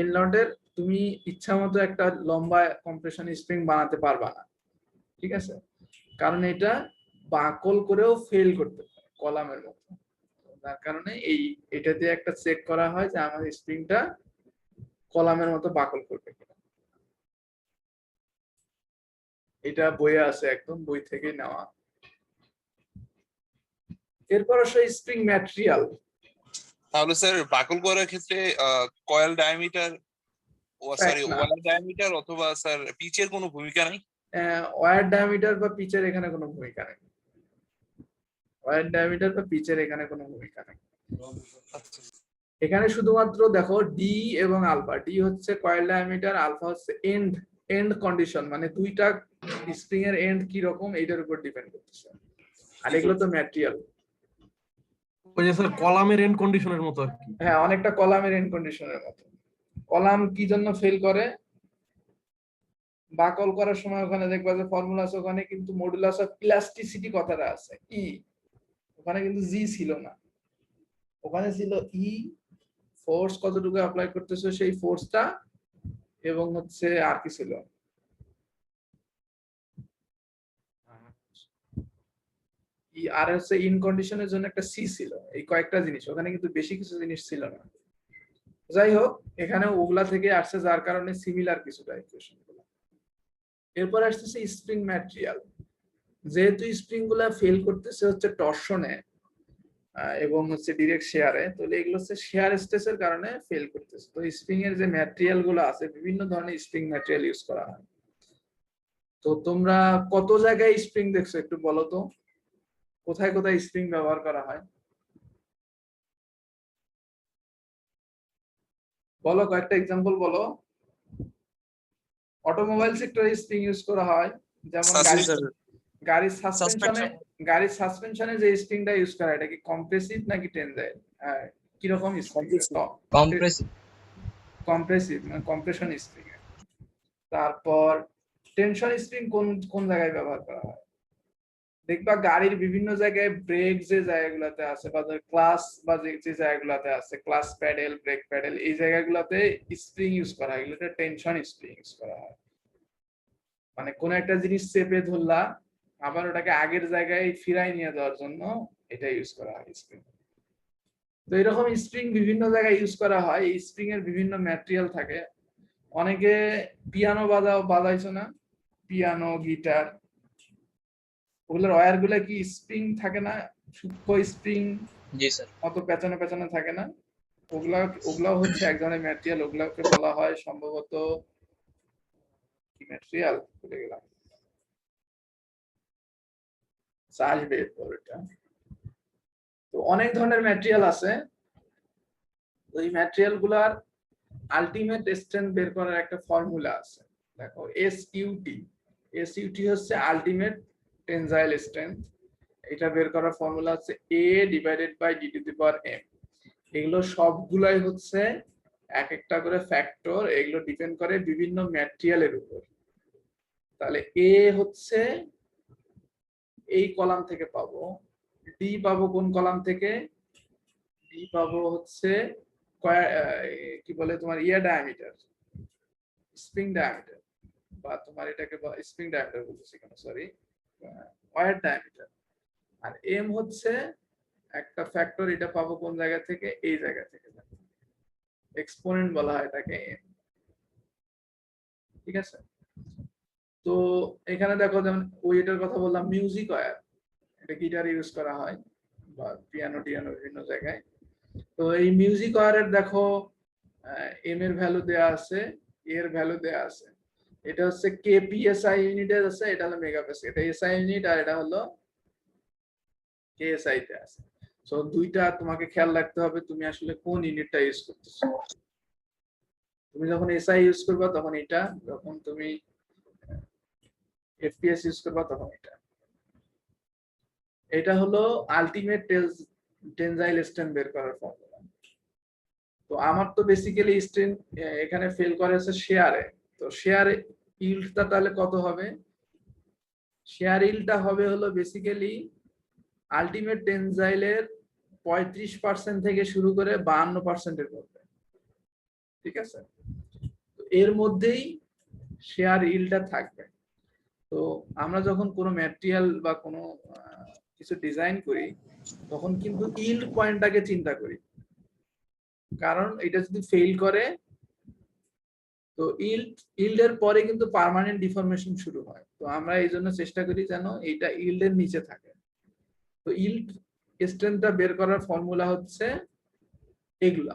এল নটের তুমি ইচ্ছা মতো একটা লম্বা কম্প্রেশন স্প্রিং বানাতে পারবা না, ঠিক আছে, কারণ এটা বাকল করেও ফেল করতে পারে কলামের মতো। তার কারণে এটা দিয়ে একটা চেক করা হয় যে আমার স্প্রিংটা কলামের মতো বাকল করবে কিনা। এটা বইয়ে আছে, একদম বই থেকে নেওয়া। এরপর আসে স্প্রিং ম্যাটেরিয়াল।
তাহলে স্যার বাকল করার ক্ষেত্রে কয়েল ডায়ামিটার ওয়ার ডায়ামিটার অথবা স্যার পিচের কোনো ভূমিকা নাই?
ওয়্যার ডায়ামিটার বা পিচের এখানে কোনো ভূমিকা নেই, ওয়্যার ডায়ামিটার বা পিচের এখানে কোনো ভূমিকা নেই। এখানে শুধুমাত্র দেখো ডি এবং আলফা, ডি হচ্ছে কয়েল ডায়ামিটার, আলফা হচ্ছে এন্ড কন্ডিশন, মানে দুইটা স্প্রিং এর এন্ড কি রকম এইটার উপর ডিপেন্ড করতেছে। আর এগুলো তো ম্যাটেরিয়াল।
ওই যে স্যার কলামের এন্ড কন্ডিশনের মতো আর কি।
হ্যাঁ, অনেকটা কলামের এন্ড কন্ডিশনের মতো। কলাম কি জন্য ফেল করে, বাকল করার সময় ওখানে দেখবা যে ফর্মুলা আছে, ওখানে কিন্তু মডুলাস অফ ইলাস্টিসিটি কথাটা আছে, ই, ওখানে কিন্তু জি ছিল না, ওখানে ছিল ই, ফোর্স কতটুকু অ্যাপ্লাই করতেছে সেই ফোর্সটা, এবং হচ্ছে আর কি ছিল, ই আর হচ্ছে ইন কন্ডিশনের জন্য একটা সি ছিল। এই কয়েকটা জিনিস, ওখানে কিন্তু বেশি কিছু জিনিস ছিল না। যাই হোক, এখানে ওগুলা থেকে আসছে, যার কারণে সিমিলার কিছুটা ইকুয়েশন গুলো। এরপর আসতেছে স্প্রিং ম্যাটেরিয়াল। যেহেতু স্প্রিং গুলা ফেল করতেছে হচ্ছে টর্শনে এবং হচ্ছে ডিরেক্ট শেয়ারে, তাহলে এগুলো হচ্ছে শেয়ার স্ট্রেসের কারণে ফেল করতেছে। তো স্প্রিং এর যে ম্যাটেরিয়াল গুলো আছে, বিভিন্ন ধরনের স্প্রিং ম্যাটেরিয়াল ইউজ করা হয়। তো তোমরা কত জায়গায় স্প্রিং দেখছো একটু বলো তো, কোথায় কোথায় স্প্রিং ব্যবহার করা হয়? বলো, কয়েকটা এক্সাম্পল বলো। অটোমোবাইল সেক্টরে স্প্রিং ইউজ করা হয়, যেমন গাড়ির সাসপেনশনে যে স্প্রিংটা ইউজ করা হয়, এটা কি কম্প্রেসিভ নাকি টেনজাইল? কিরকম স্প্রিং? কম্প্রেসিভ মানে কম্প্রেশন স্প্রিং। তারপর টেনশন স্প্রিং কোন কোন জায়গায় ব্যবহার করা হয়? দেখবা গাড়ির বিভিন্ন জায়গায় ব্রেক যে জায়গাগুলোতে আছে বা ক্লাস বা যে জায়গাগুলোতে আছে, ক্লাস প্যাডেল, ব্রেক প্যাডেল, এই জায়গাগুলোতে স্প্রিং ইউজ করা হয়, এগুলোতে টেনশন স্প্রিং ইউজ করা হয়। মানে কোন একটা জিনিস চেপে ধরলা, আবার ওটাকে আগের জায়গায় ফিরাই নিয়ে যাওয়ার জন্য এটা ইউজ করা হয় স্প্রিং। তো এরকম স্প্রিং বিভিন্ন জায়গায় ইউজ করা হয়। এই স্প্রিং এর বিভিন্ন ম্যাটেরিয়াল থাকে। অনেকে পিয়ানো বাজাইছো না, পিয়ানো, গিটার, ওগুলোর ওয়্যার গুলা কি স্প্রিং থাকে না? সূক্ষ্ম স্প্রিং,
জি স্যার।
অত পেছনে পেছনে থাকে না? ওগুলাও হচ্ছে এক ধরনের ম্যাটেরিয়াল। ওগুলাকে বলা হয় সম্ভবত কি ম্যাটেরিয়াল, ভুলে গেলাম, আসবে এটা। তো অনেক ধরনের ম্যাটেরিয়াল আছে। ওই ম্যাটেরিয়াল গুলার আলটিমেট স্ট্রেংথ বের করার একটা ফর্মুলা আছে। দেখো এসইউটি হচ্ছে আলটিমেট টেনজাইল স্ট্রেংথ। এটা বের করার ফর্মুলা হচ্ছে A divided by D to the power m। এগুলো সবগুলাই হচ্ছে এক একটা করে ফ্যাক্টর, এগুলো ডিপেন্ড করে বিভিন্ন ম্যাটেরিয়ালের উপর। তাহলে A হচ্ছে এই কলাম থেকে পাবো, D পাবো কোন কলাম থেকে? D পাবো হচ্ছে কি বলে তোমার ডায়ামিটার, স্প্রিং ডায়ামিটার, বা তোমার এটাকে স্প্রিং ডায়ামিটার বলতেছি কেন, সরি, ওয়্যার ডায়ামিটার। আর m হচ্ছে একটা ফ্যাক্টর, এটা পাবো কোন জায়গা থেকে? এই জায়গা থেকে, এক্সপোনেন্ট বলা হয় এটাকে m। ঠিক আছে? তো এখানে দেখো, যেমন ওইটার কথা বললাম, মিউজিক ওয়্যার, এটা গিটারে ইউজ করা হয় বা পিয়ানো টিয়ানো বিভিন্ন জায়গায়। তো এই মিউজিক ওয়্যারের দেখো m এর ভ্যালু দেয়া আছে, এর ভ্যালু দেয়া আছে। এটা হচ্ছে kpsi ইউনিটে আছে, এটা হলো মেগাপ্যাসকেল, এটা এসআই ইউনিট, আর এটা হলো কেএসআই তে আছে। সো দুইটা তোমাকে খেয়াল রাখতে হবে, তুমি আসলে কোন ইউনিটটা ইউজ করতেছো। তুমি যখন এসআই ইউজ করবা তখন এটা, যখন তুমি এফপিএস ইউজ করবা তখন এটা। এটা হলো আলটিমেট টেনজাইল স্ট্রেংথ বের করার ফর্মুলা। তো আমার তো বেসিক্যালি স্ট্রেংথ এখানে ফেল করে হচ্ছে শেয়ারে। তো শেয়ার ইল্ডটা তাহলে কত হবে? শেয়ার ইল্ডটা হবে হলো বেসিক্যালি আলটিমেট টেনজাইলের 35% থেকে শুরু করে 52% এর মধ্যে। ঠিক আছে? এর মধ্যেই শেয়ার ইল্ডটা থাকবে। তো আমরা যখন কোনো ম্যাটেরিয়াল বা কোনো কিছু ডিজাইন করি, তখন কিন্তু ইল্ড পয়েন্টটাকে চিন্তা করি, কারণ এটা যদি ফেল করে, তো ইল্ডের পরে কিন্তু পার্মানেন্ট ডিফরমেশন শুরু হয়। তো আমরা এই জন্য চেষ্টা করি যেন এটা ইল্ডের নিচে থাকে। তো ইল্ড স্ট্রেংথটা বের করার ফর্মুলা হচ্ছে এগুলা।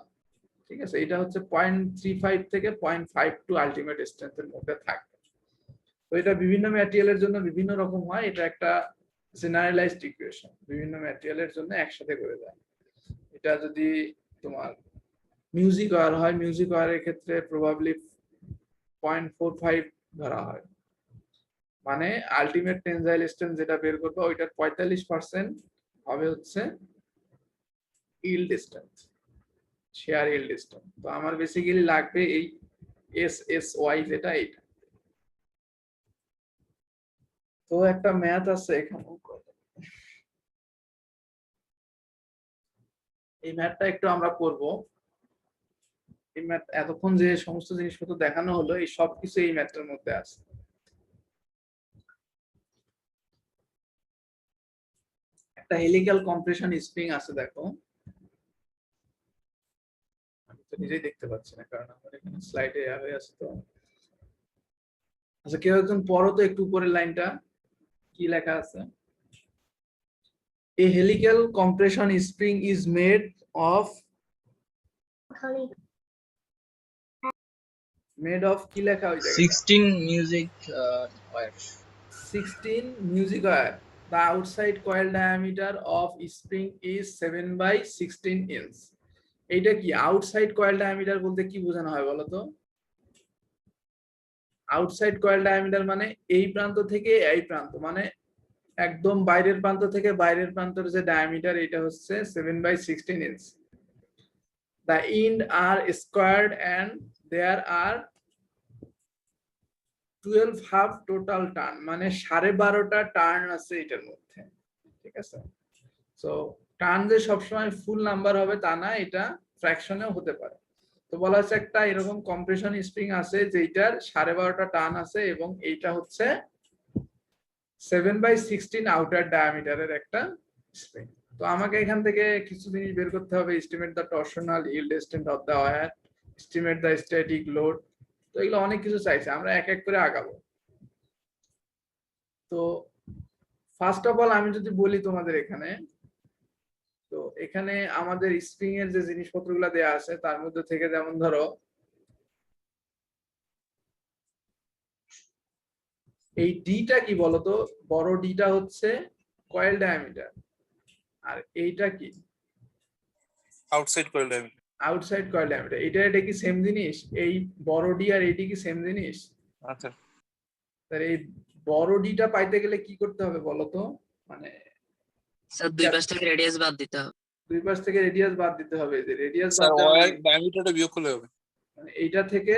ঠিক আছে? এটা হচ্ছে 0.35 থেকে 0.52 আলটিমেট স্ট্রেংথের মধ্যে থাকবে। তো এটা বিভিন্ন ম্যাটেরিয়ালের জন্য বিভিন্ন রকম হয়। এটা একটা জেনারেলাইজড ইকুয়েশন, বিভিন্ন ম্যাটেরিয়ালের জন্য একসাথে করে দেয়। এটা যদি তোমার মিউজিক ওয়্যার হয়, মিউজিক ওয়্যারের ক্ষেত্রে প্রবাবলি 0.45 ধরা হয়। মানে আলটিমেট টেনজাইল স্ট্রেংথ যেটা বের করবে, ওইটার 45% হবে হচ্ছে yield strength, share yield strength. তো আমার বেসিক্যালি লাগবে এই এসএসওয়াই, যেটা এইটা। তো একটা ম্যাথ আছে এখানে, এই ম্যাথটা একটু আমরা করব। এই ম্যাথ এতক্ষণ যে সমস্ত জিনিসপত্র দেখানো হলো, এই সবকিছু এই ম্যাথটার মধ্যে আছে। একটা হেলিক্যাল কম্প্রেশন স্প্রিং আছে, দেখো আমি তো নিজেই দেখতে পাচ্ছি না, কারণ আমার এখানে স্লাইডে হয়ে আছে। তো আচ্ছা, কেউ একজন পড়ো তো একটু উপরের লাইনটা, কি লেখা আছে? A helical compression spring is made of কি লেখা ওই জায়গায়?
16 music wire.
16 music wire. The outside coil diameter of spring is 7/16 inch. এইটা কি আউটসাইড কয়েল ডায়ামিটার বলতে কি বোঝানো হয় বলো তো? আউটসাইড কয়েল ডায়ামিটার মানে এই প্রান্ত থেকে এই প্রান্ত, মানে একদম বাইরের প্রান্ত থেকে বাইরের প্রান্তের যে ডায়ামিটার, এটা হচ্ছে 7/16 inch. The end are squared and there are 12 half total turn, মানে 12.5টা টার্ন আছে এটার মধ্যে, ঠিক আছে। সো টার্ন যে সবসময় ফুল নাম্বার হবে তা না, এটা ফ্র্যাকশনেও হতে পারে। তো বলা হচ্ছে একটা এরকম কম্প্রেশন স্প্রিং আছে যেটার 12.5টা টার্ন আছে এবং এইটা হচ্ছে 7/16 আউটার ডায়ামিটারের একটা স্প্রিং। তো আমাকে এখান থেকে কিছু জিনিস বের করতে হবে। Estimate the torsional yield strength of the wire, estimate the static load. তো এগুলো অনেক কিছু চাইছে, আমরা এক এক করে আগাবো। তো ফার্স্ট অফ অল আমি যদি বলি তোমাদের এখানে, তো এখানে আমাদের স্প্রিং এর যে জিনিসপত্রগুলো দেয়া আছে তার মধ্যে থেকে, যেমন ধরো এই ডিটা কি বলতো, বড় ডিটা হচ্ছে কয়েল ডায়ামিটার, আর এইটা কি
outside coil diameter.
Outside coil diameter. এটা কি সেম জিনিস? এই বড় ডি আর এইটি কি সেম জিনিস?
আচ্ছা
তাহলে এই বড় ডিটা পাইতে গেলে কি করতে হবে বলতো, মানে
স্যার দুই পাশ থেকে রেডিয়াস বাদ দিতে হবে।
দুই পাশ থেকে রেডিয়াস বাদ দিতে হবে। যে রেডিয়াস
স্যার
বাদ দেওয়া
ওয়্যার ডায়ামিটারটা বিয়োগ করলে হবে।
মানে এইটা থেকে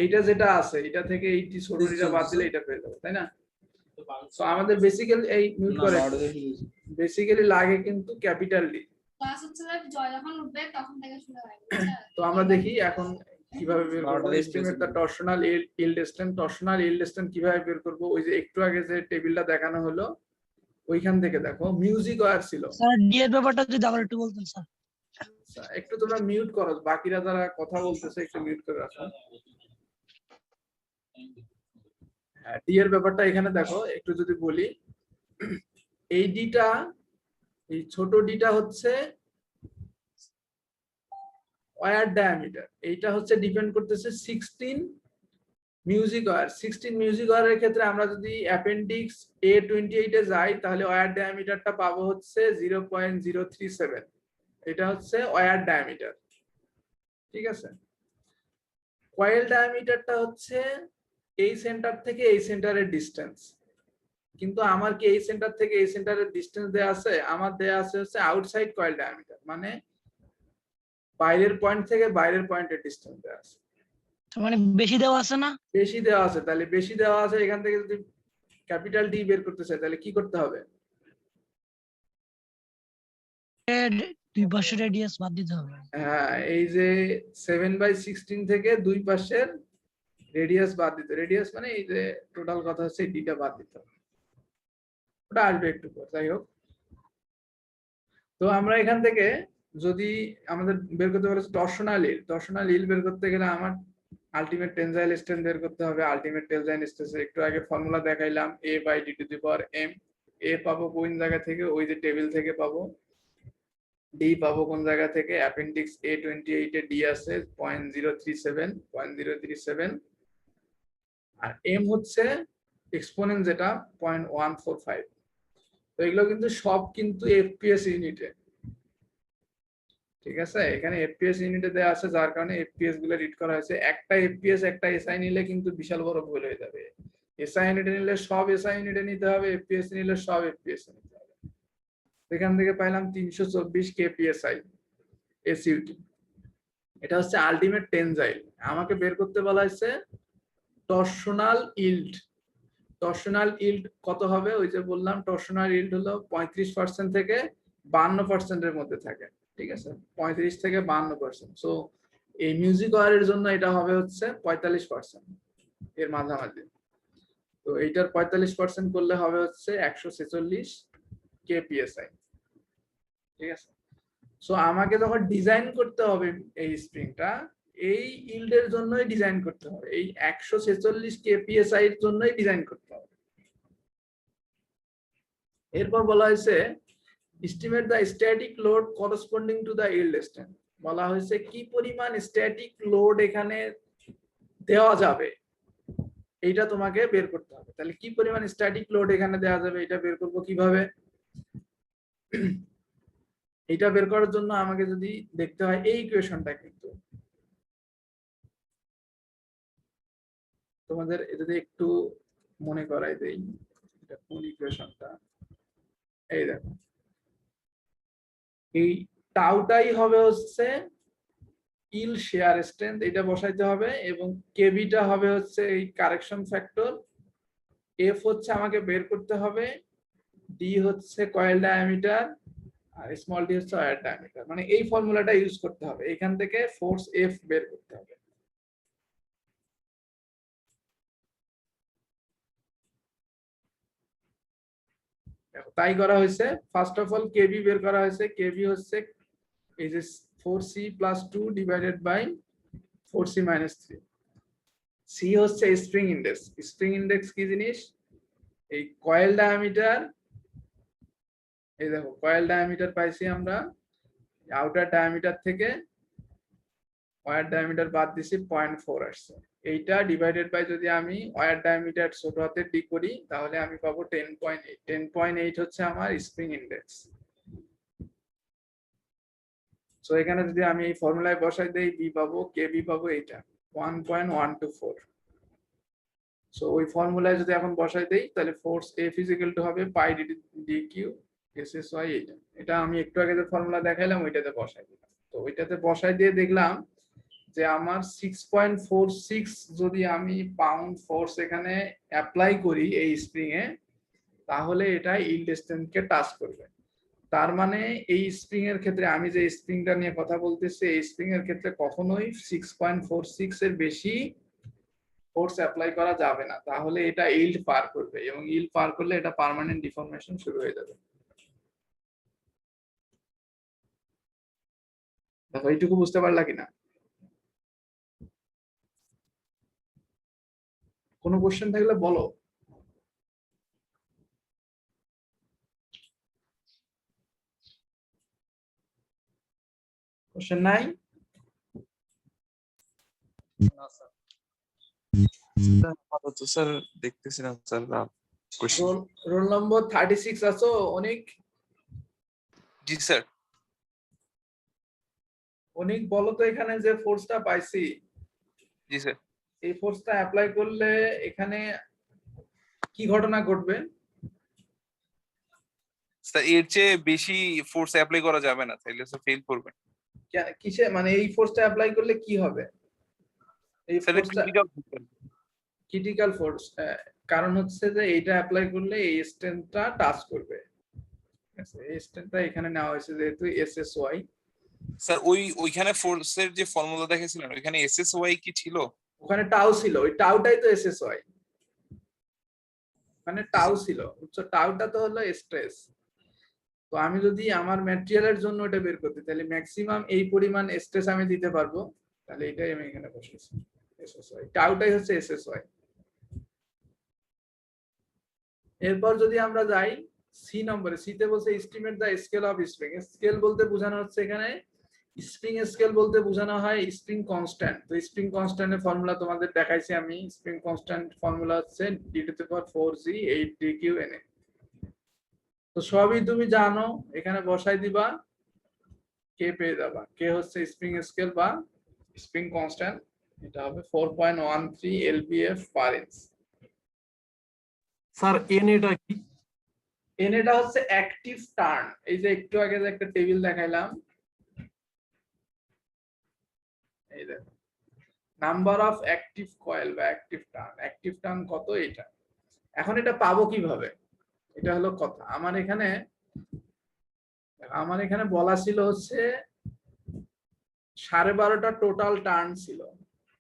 এইটা যেটা আছে এটা থেকে এইটি ছোট ডিটা বাদ দিলে এটা পেয়ে যাবে, তাই না? তো আমাদের বেসিক্যালি এই মিউট করে বেসিক্যালি লাগে কিন্তু ক্যাপিটাল ডি।
ক্লাস হচ্ছে জয় যখন উঠবে তখন থেকে শুরু হয়, বুঝছেন?
তো আমরা দেখি এখন কিভাবে বের করব estimate the torsional yield strength. Torsional yield strength কিভাবে বের করব? ওই যে একটু আগে যে টেবিলটা দেখানো হলো ওইখান থেকে দেখো মিউজিক ওয়্যার ছিল।
স্যার ডি এর ব্যাপারটা যদি আবার একটু বলতেন স্যার।
একটু তোমরা মিউট করো, বাকিরা যারা কথা বলতেছে একটু মিউট করে রাখো। হ্যাঁ, ডি এর ব্যাপারটা এখানে দেখো একটু যদি বলি, এই ডিটা, এই ছোট ডিটা হচ্ছে ওয়্যার ডায়ামিটার। এইটা হচ্ছে ডিপেন্ড করতেছে 16 মিউজিক ওয়্যার। 16 মিউজিক ওয়্যারের ক্ষেত্রে আমরা যদি অ্যাপেন্ডিক্স A28 এ যাই তাহলে ওয়্যার ডায়ামিটারটা পাবো হচ্ছে 0.037। এটা হচ্ছে ওয়্যার ডায়ামিটার, ঠিক আছে। কয়েল ডায়ামিটারটা হচ্ছে এই সেন্টার থেকে এই সেন্টারের ডিসটেন্স। কিন্তু আমার কি এই সেন্টার থেকে এই সেন্টারের ডিসটেন্স দেয়া আছে? আমার দেয়া আছে হচ্ছে আউটসাইড কয়েল ডায়ামিটার, মানে বাইরের পয়েন্ট থেকে বাইরের পয়েন্টের ডিসটেন্স দেয়া আছে।
মানে বেশি দেওয়া আছে না?
বেশি দেওয়া আছে, তাহলে বেশি দেওয়া আছে এখান থেকে যদি ক্যাপিটাল ডি বের করতে চাই তাহলে কি করতে হবে?
দুই পাশে রেডিয়াস বাদ দিতে হবে।
হ্যাঁ, এই যে 7/16 থেকে দুই পাশের রেডিয়াস বাদ দিতে, রেডিয়াস মানে এই যে টোটাল কথা হচ্ছে ডিটা বাদ দিতে হবে। ওটা আসবে একটু পর, যাই হোক। তো আমরা এখান থেকে যদি আমাদের বের করতে পারি টরশনাল ইল্ড। টরশনাল ইল্ড বের করতে গেলে আমার আলটিমেট টেনজাইল স্ট্রেন্থ বের করতে হবে। আলটিমেট টেনজাইল স্ট্রেস একটু আগে ফর্মুলা দেখাইলাম, A/D⁻M। এ পাবো কোন জায়গা থেকে? ওই যে টেবিল থেকে পাবো। ডি পাবো কোন জায়গা থেকে? অ্যাপেন্ডিক্স A28 এ ডি আছে 0.037। আর এম হচ্ছে এক্সপোনেন্ট যেটা 0.145। তো এগুলো কিন্তু সব কিন্তু এফপিএস ইউনিটে, ঠিক আছে। এখানে এফপিএস ইউনিটে দেওয়া আছে যার কারণে এফপিএস গুলো রিড করা হয়েছে। একটা এফপিএস একটা এসআই নিলে কিন্তু বিশাল বড় ভুল হয়ে যাবে। এসআই ইউনিটে নিলে সব এসআই ইউনিটে নিতে হবে, এফপিএস নিলে সব এফপিএস নিতে হবে। এখান থেকে পাইলাম 324 কেপিএসআই এসইউটি। এটা হচ্ছে আলটিমেট টেনজাইল। আমাকে বের করতে বলা হয়েছে টরশনাল ইল্ড। টরশনাল ইল্ড কত হবে? ওই যে বললাম টরশনাল ইল্ড হলো 35% থেকে 52% এর মধ্যে থাকে, ঠিক আছে। 35 থেকে 52%। সো এই মিউজিক ওয়্যারের জন্য এটা হবে হচ্ছে 45% এর মাঝামাঝি। তো এইটার 45% করলে হবে হচ্ছে 146 কেপিএসআই, ঠিক আছে। সো আমাকে যখন ডিজাইন করতে হবে এই স্প্রিংটা, এই ইল্ডের জন্যই ডিজাইন করতে হবে, এই 146 কেপিএসআই এর জন্যই ডিজাইন করতে হবে। এরপর বলা হয়েছে estimate the static load corresponding to the yield strength. বলা হয়েছে কি পরিমাণ স্ট্যাটিক লোড এখানে দেওয়া যাবে এইটা তোমাকে বের করতে হবে। তাহলে কি পরিমাণ স্ট্যাটিক লোড এখানে দেওয়া যাবে এটা বের করব কিভাবে? এটা বের করার জন্য আমাকে যদি দেখতে হয় এই ইকুয়েশনটা, কিন্তু তোমাদের যদি একটু মনে করাই দেই, এটা কোন ইকুয়েশনটা, এই দেখো, এই টাউটাই হবে হচ্ছে ইল শেয়ার স্ট্রেংথ, এটা বসাইতে হবে, এবং কেবিটা হবে হচ্ছে এই কারেকশন ফ্যাক্টর, এফ হচ্ছে আমাকে বের করতে হবে, ডি হচ্ছে কয়েল ডায়ামিটার, আর স্মল ডি হচ্ছে ওয়্যার ডায়ামিটার। মানে এই ফর্মুলাটা ইউজ করতে হবে, এখান থেকে ফোর্স এফ বের করতে হবে। দেখো, তাই করা হয়েছে। ফার্স্ট অফ অল কেবি বের করা হয়েছে, কেবি হচ্ছে এই যে 4c + 2 divided by 4c - 3। C হচ্ছে স্প্রিং ইন্ডেক্স। স্প্রিং ইন্ডেক্স কি জিনিস? এই কয়েল ডায়ামিটার, এই দেখো কয়েল ডায়ামিটার পাইছি আমরা, আউটার ডায়ামিটার থেকে ওয়্যার ডায়ামিটার বাদ দিছি 0.4 আসছে। এইটা ডিভাইডেড বাই যদি আমি ওয়্যার ডায়ামিটার ছোট হাতের ডি করি, তাহলে আমি পাবো 10.8। 10.8 হচ্ছে আমার স্প্রিং ইন্ডেক্স। সো এখানে যদি আমি এই ফর্মুলায় বসাই দেই, বি পাবো, কে বি পাবো এইটা 1.124। সো ওই ফর্মুলায় যদি এখন বসাই দেই, তাহলে force F is equal two হবে পাই ডি কিউ এসএসওয়াই। এটা আমি একটু আগে যে ফর্মুলা দেখাইলাম ওইটাতে বসাই দিলাম। তো ওইটাতে বসাই দিয়ে দেখলাম যে আমার 6.46 যদি আমি পাউন্ড ফোর্স এখানে অ্যাপ্লাই করি এই স্প্রিং এ, তাহলে এটা ইল্ড স্ট্রেংথকে টাচ করবে। তার মানে এই স্প্রিং এর ক্ষেত্রে, আমি যে স্প্রিংটা নিয়ে কথা বলতেছি, এই স্প্রিং এর ক্ষেত্রে কখনোই 6.46 এর বেশি ফোর্স অ্যাপ্লাই করা যাবে না, তাহলে এটা ইল্ড পার করবে, এবং ইল্ড পার করলে এটা পার্মানেন্ট ডিফর্মেশন শুরু হয়ে যাবে। দেখো এইটুকু বুঝতে পারলা কিনা? কোনো কোশ্চেন থাকলে বলো। কোশ্চেন নাই?
তো স্যার দেখতেছি না স্যার কোশ্চেন।
রোল নম্বর 36 আছো অনেক?
জি স্যার।
অনেক বলো তো, এখানে যে ফোর্সটা পাইছি,
জি স্যার।
এই ফোর্সটা অ্যাপ্লাই করলে এখানে কি ঘটনা ঘটবে?
স্যার এর চেয়ে বেশি ফোর্স অ্যাপ্লাই করা যাবে না, তাইলে স্যার ফেল করবে।
কিসে, মানে এই ফোর্সটা অ্যাপ্লাই করলে কি হবে? এই
স্যার
ফোর্সটা
ক্রিটিক্যাল।
ক্রিটিক্যাল ফোর্স, কারণ হচ্ছে যে এইটা অ্যাপ্লাই করলে এই স্ট্রেংথটা টাচ করবে। ঠিক আছে, এই স্ট্রেংথটা এখানে নেওয়া হয়েছে যেহেতু এসএসওয়াই।
স্যার ওইখানে ফোর্সের যে ফর্মুলা দেখেছিলেন, ওইখানে এসএসওয়াই কি ছিল?
ওখানে টাউ ছিল, ওই টাউটাই তো এসএসওয়াই। মানে টাউ ছিল, বুঝছো? টাউটা তো হলো স্ট্রেস। তো আমি যদি আমার ম্যাটেরিয়ালের জন্য এটা বের করতে, তাহলে ম্যাক্সিমাম এই পরিমাণ স্ট্রেস আমি দিতে পারবো, তাহলে এটাই আমি এখানে বসেছি এসএসওয়াই। টাউটাই হচ্ছে এসএসওয়াই। এরপর যদি আমরা যাই সি নম্বরে, সিতে বলছে estimate the scale of spring. Scale বলতে বোঝানো হচ্ছে এখানে, স্প্রিং স্কেল বলতে বোঝানো হয় স্প্রিং কনস্ট্যান্ট। তো স্প্রিং কনস্ট্যান্টের ফর্মুলা তোমাদের দেখাইছি আমি। স্প্রিং কনস্ট্যান্ট ফর্মুলা হচ্ছে d⁴ তো সবই তুমি জানো, এখানে বসাই দিবা, কে পেয়ে যাবা। কে হচ্ছে স্প্রিং স্কেল বা স্প্রিং কনস্ট্যান্ট, এটা হবে 4.13 lbf পার ইঞ্চ।
স্যার এন এটা কি?
এন এটা হচ্ছে অ্যাক্টিভ টার্ন। এই যে একটু আগে যে একটা টেবিল দেখাইলাম, এই দেখো নাম্বার অফ অ্যাক্টিভ কয়েল বা অ্যাক্টিভ টার্ন। অ্যাক্টিভ টার্ন কত এটা। এখন এটা পাবো কিভাবে, এটা হলো কথা। আমার এখানে বলা ছিল হচ্ছে 12.5টা টোটাল টার্ন ছিল।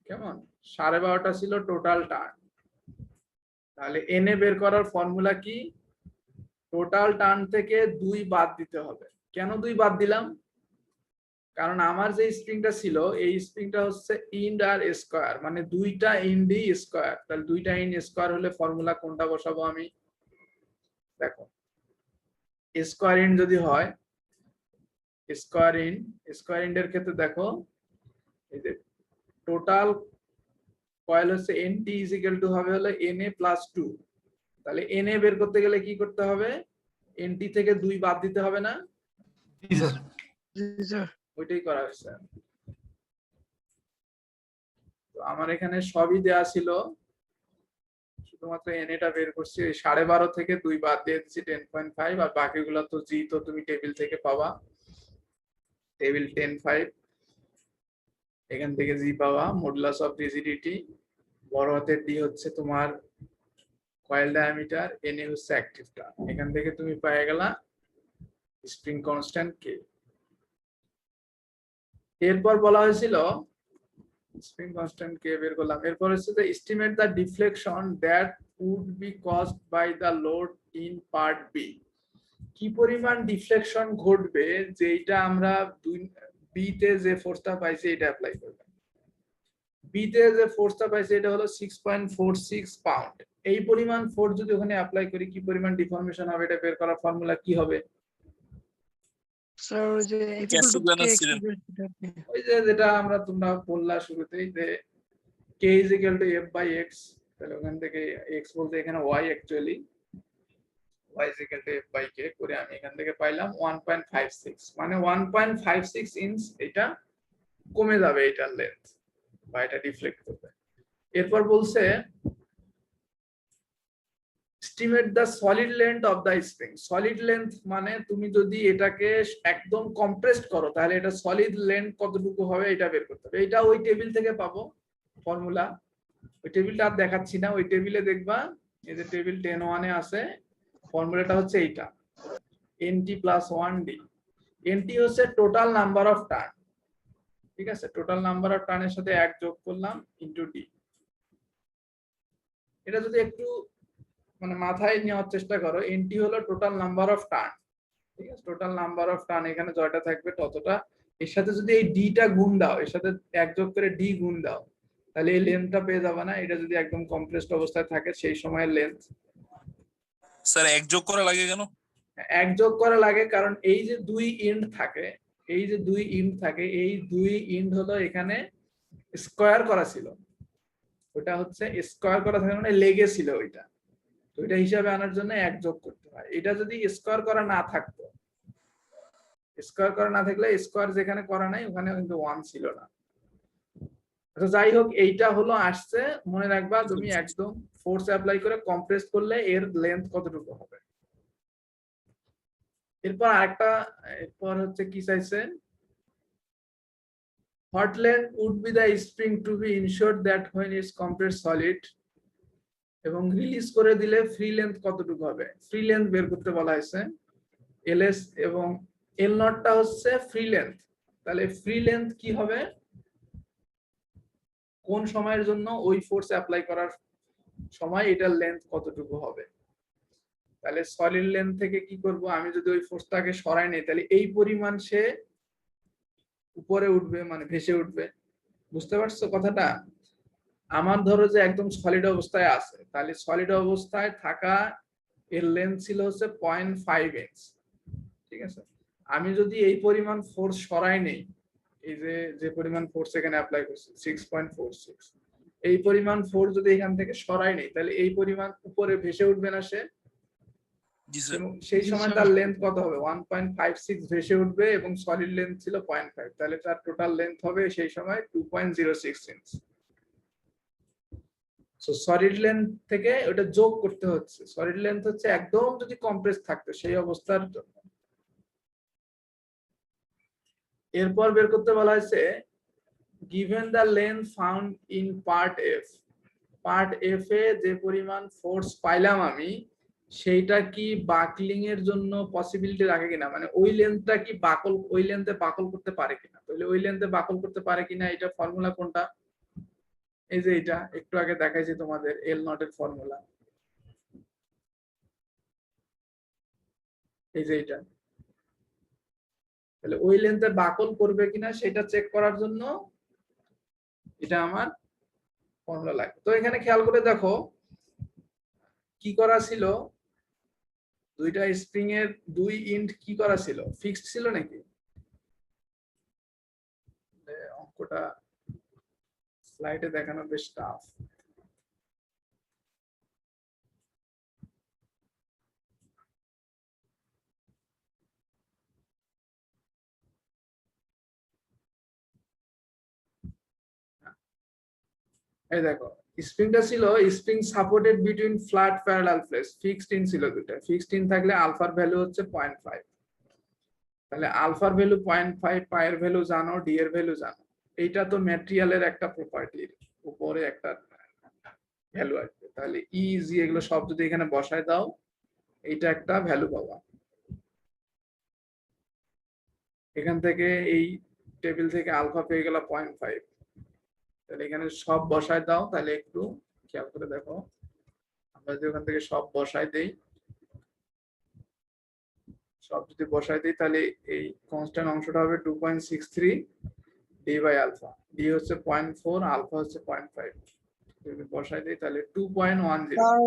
কেমন? 12.5টা ছিল টোটাল টার্ন। তাহলে এনে বের করার ফর্মুলা কি? টোটাল টার্ন থেকে 2 বাদ দিতে হবে। কেন 2 বাদ দিলাম? কারণ আমার যে স্প্রিংটা ছিল, এই স্প্রিংটা হচ্ছে ইন্ড আর স্কয়ার, মানে 2টা ইন্ড স্কয়ার। তাহলে 2টা ইন্ড স্কয়ার হলে ফর্মুলা কোনটা বসাবো আমি? দেখো, স্কয়ার ইন্ড যদি হয়, স্কয়ার ইন্ডের ক্ষেত্রে দেখো, এই যে টোটাল কয়েল হচ্ছে এনটি ইজ ইকুয়াল টু হবে হলো এনএ প্লাস 2। তাহলে এনএ বের করতে গেলে কি করতে হবে? এনটি থেকে 2 বাদ দিতে হবে না?
জি স্যার।
ওইটাই করা হয়েছে। তো আমার এখানে সবই দেয়া ছিল, শুধুমাত্র এনএটা বের করছি, ওই 12.5 থেকে 2 বাদ দিয়ে দিচ্ছি 10.5, আর বাকিগুলো তো জি তো তুমি টেবিল থেকে পাবা, টেবিল 10.5, এখান থেকে জি পাওয়া, মডুলাস অফ রিজিডিটি, বড় হাতের ডি হচ্ছে তোমার কয়েল ডায়ামিটার, এনএ হচ্ছে অ্যাক্টিভ টার্ন, এখান থেকে তুমি পেয়ে গেলা স্প্রিং কনস্ট্যান্ট কে। এরপর বলা হয়েছিল স্প্রিং কনস্ট্যান্ট কে বের করলাম, এরপর হচ্ছে যে estimate the deflection that would be caused by the load in part B. কি পরিমাণ ডিফ্লেকশন ঘটবে যেটা আমরা বি তে যে ফোর্সটা পাইছি এটা অ্যাপ্লাই করব। বি তে যে ফোর্সটা পাইছি এটা হলো 6.46 পাউন্ড। এই পরিমাণ ফোর্স যদি ওখানে অ্যাপ্লাই করি কি পরিমাণ ডিফর্মেশন হবে এটা বের করার ফর্মুলা কি হবে?
স্যার ওই যে
ক্যাসিগ্রেনাস ছিলেন।
ওই যে যেটা আমরা তোমরা বললা শুরুতেই যে k is equal to f by x, তাহলে ওখান থেকে x বলতে এখানে y actually, y is equal to f by k করে আমি এখান থেকে পাইলাম 1.56, মানে 1.56 ইঞ্চ এটা কমে যাবে এটার লেন্থ বা এটা ডিফ্লেক্ট করবে। এরপর বলছে estimate the solid length of the spring. solid length মানে তুমি যদি এটাকে একদম কম্প্রেসড করো তাহলে এটা সলিড লেন্থ কতটুকু হবে এটা বের করতে হবে। এটা ওই টেবিল থেকে পাবো ফর্মুলা, ওই টেবিলটা আর দেখাচ্ছি না, ওই টেবিলে দেখবা এই যে টেবিল 10.1 এ আছে, ফর্মুলাটা হচ্ছে এইটা nt প্লাস 1d। nt হচ্ছে টোটাল নাম্বার অফ টার্ন, ঠিক আছে, টোটাল নাম্বার অফ টার্নের সাথে 1 যোগ করলাম ইনটু d। এটা যদি একটু মানে মাথায় নেওয়ার চেষ্টা করো, nt হলো টোটাল নাম্বার অফ টার্ন, ঠিক আছে, টোটাল নাম্বার অফ টার্ন এখানে জয়টা থাকবে ততটা, এর সাথে যদি এই d টা গুণ দাও, এর সাথে 1 যোগ করে d গুণ দাও, তাহলে এই লেন্থটা পেয়ে যাবে না। এটা যদি একদম কম্প্রেসড অবস্থায় থাকে সেই সময়ের লেন্থ।
স্যার এক যোগ করা লাগে কেন?
1 যোগ করা লাগে কারণ এই যে 2 এন্ড থাকে, এই যে 2 এন্ড থাকে, এই 2 এন্ড হলো এখানে স্কয়ার করা ছিল, ওটা হচ্ছে স্কয়ার করা থাকে মানে লেগে ছিল ওইটা, তো এটা হিসাবে আনার জন্য 1 যোগ করতে হয়। এটা যদি স্কয়ার করা না থাকতো, স্কয়ার করা না থাকলে স্কয়ার যেখানে করা নাই ওখানে কিন্তু 1 ছিল না। আচ্ছা যাই হোক, এইটা হলো আসছে, মনে রাখবা তুমি একদম ফোর্স অ্যাপ্লাই করে কম্প্রেস করলে এর লেন্থ কতটুকু হবে। এরপর হচ্ছে কি চাইছে, what length would be the spring to be ensured that when it's compressed solid, এবং রিলিজ করে দিলে ফ্রি লেন্থ কতটুকু হবে, ফ্রি লেন্থ বের করতে বলা হয়েছে। ls এবং l নটটা হচ্ছে ফ্রি লেন্থ, তাহলে ফ্রি লেন্থ কি হবে, কোন সময়ের জন্য ওই ফোর্স অ্যাপ্লাই করার সময় এটার লেন্থ কতটুকু হবে। তাহলে সলিড লেন্থ থেকে কি করব, আমি যদি ওই ফোর্সটাকে সরাই নেই তাহলে এই পরিমাণ সে উপরে উঠবে, মানে ভেসে উঠবে। বুঝতে পারছো কথাটা? আমার ধরো যে একদম সলিড অবস্থায় আছে, তাহলে সলিড অবস্থায় থাকা এর লেন্থ ছিল হচ্ছে 0.5 ইঞ্চ, ঠিক আছে। আমি যদি এই পরিমাণ ফোর্স সরাই নেই, এই যে পরিমাণ ফোর্স এখানে অ্যাপ্লাই করছি 6.46, এই পরিমাণ ফোর্স যদি এখান থেকে সরাই নেই তাহলে এই পরিমাণ উপরে ভেসে উঠবে না সে,
জি স্যার।
এবং সেই সময় তার লেন্থ কত হবে 1.56 ভেসে উঠবে এবং সলিড লেন্থ ছিল 0.5, তাহলে তার টোটাল লেন্থ হবে সেই সময় 2.06 ইঞ্চ। সো সলিড লেন্থ থেকে ওটা যোগ করতে হচ্ছে, সলিড লেন্থ হচ্ছে একদম যদি কম্প্রেস থাকতো সেই অবস্থার জন্য। এরপর বের করতে বলা হয়েছে given the length found in part f, part F এ যে পরিমাণ ফোর্স পাইলাম আমি সেইটা কি বাকলিং এর জন্য পসিবিলিটি রাখে কিনা, মানে ওই লেন্থটা কি বাকল, ওই লেন্থে বাকল করতে পারে কিনা। তাহলে ওই লেন্থে বাকল করতে পারে কিনা এটা ফর্মুলা কোনটা, এই যে এটা একটু আগে দেখাইছি তোমাদের এল নট এর ফর্মুলা, এই যে এটা। তাহলে ওই লেন্থে বাকল করবে কিনা সেটা চেক করার জন্য এটা আমার ফর্মুলা লাগবে। তো এখানে খেয়াল করে দেখো কি করা ছিল, দুইটা স্প্রিং এর 2 এন্ড কি করা ছিল, ফিক্সড ছিল নাকি? অঙ্কটা স্লাইডে দেখানো বেশ টাফ। এই দেখো স্প্রিংটা ছিল spring supported between flat parallel plates, fixed in ছিল দুটো। ফিক্সড ইন থাকলে আলফার ভ্যালু হচ্ছে 0.5, তাহলে আলফার ভ্যালু 0.5, পায়ের ভ্যালু জানো, ডি এর ভ্যালু জানো। এইটা তো ম্যাটেরিয়ালের একটা প্রপার্টির উপরে একটা ভ্যালু আসবে, তাহলে ইজি এগুলো সব যদি এখানে বসায় দাও এইটা একটা ভ্যালু পাবা। এখান থেকে এই টেবিল থেকে আলফা পেয়ে গেল 0.5, তাহলে এখানে সব বসায় দাও। তাহলে একটু খেয়াল করে দেখো, আমরা যদি ওখান থেকে সব বসায় দেই, সব যদি বসায় দিই তাহলে এই কনস্ট্যান্ট অংশটা হবে 2.63 ডি বাই আলফা। ডি হচ্ছে 0.4, আলফা হচ্ছে 0.5, যদি বসায় দিই তাহলে 2.10।
স্যার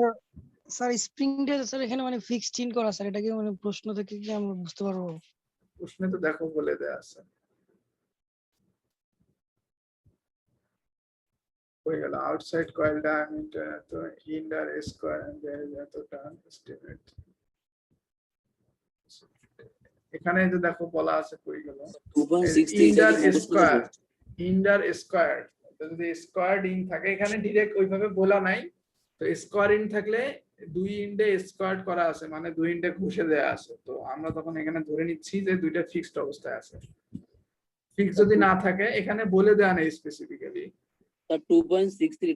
স্যার স্প্রিংটা স্যার এখানে মানে ফিক্সড ইন করা স্যার, এটা কি মানে প্রশ্ন থেকে কি আমরা বুঝতে পারবো?
প্রশ্নে তো দেখো বলে দেয়া আছে। হয়ে গেল আউটসাইড কয়েল ডায়ামিটার, তো ইনার স্কয়ার দেয়ার এতটা এস্টিমেট। এখানে যে দেখো বলা আছে কই গেল, ইন্ডার স্কয়ার, ইন্ডার স্কয়ার, যদি স্কয়ার্ড ইন থাকে এখানে ডাইরেক্ট ওইভাবে বলা নাই, তো স্কয়ার ইন থাকলে দুই ইন্ডে স্কয়ার্ড করা আছে মানে দুই ইন্ডে ঘষে দেয়া আছে, তো আমরা তখন এখানে ধরে নিচ্ছি যে দুইটা ফিক্সড অবস্থায় আছে। ফিক্স যদি না থাকে এখানে বলে দেয়া নেই স্পেসিফিক্যালি।
স্যার 2.63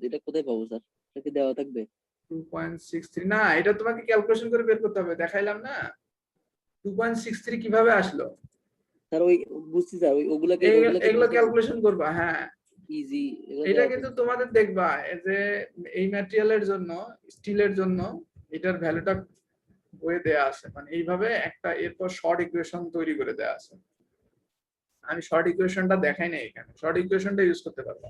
এটা কোথায় পাবো স্যার? এটা কি দেওয়া থাকবে?
2.63 না, এটা তোমাকে ক্যালকুলেশন করে বের করতে হবে, দেখাইলাম না 2.63 কিভাবে আসলো।
স্যার ওই বুঝছি স্যার, ওগুলাকে
এগুলো ক্যালকুলেশন করবা। হ্যাঁ
ইজি,
এটা কিন্তু তোমাদের দেখবা যে এই ম্যাটেরিয়ালের জন্য, স্টিলের জন্য এটার ভ্যালুটা বইয়ে দেয়া আছে, মানে এইভাবে একটা এরপর শর্ট ইকুয়েশন তৈরি করে দেয়া আছে। আমি শর্ট ইকুয়েশনটা দেখাই নাই এখানে, শর্ট ইকুয়েশনটা ইউজ করতে পারবো।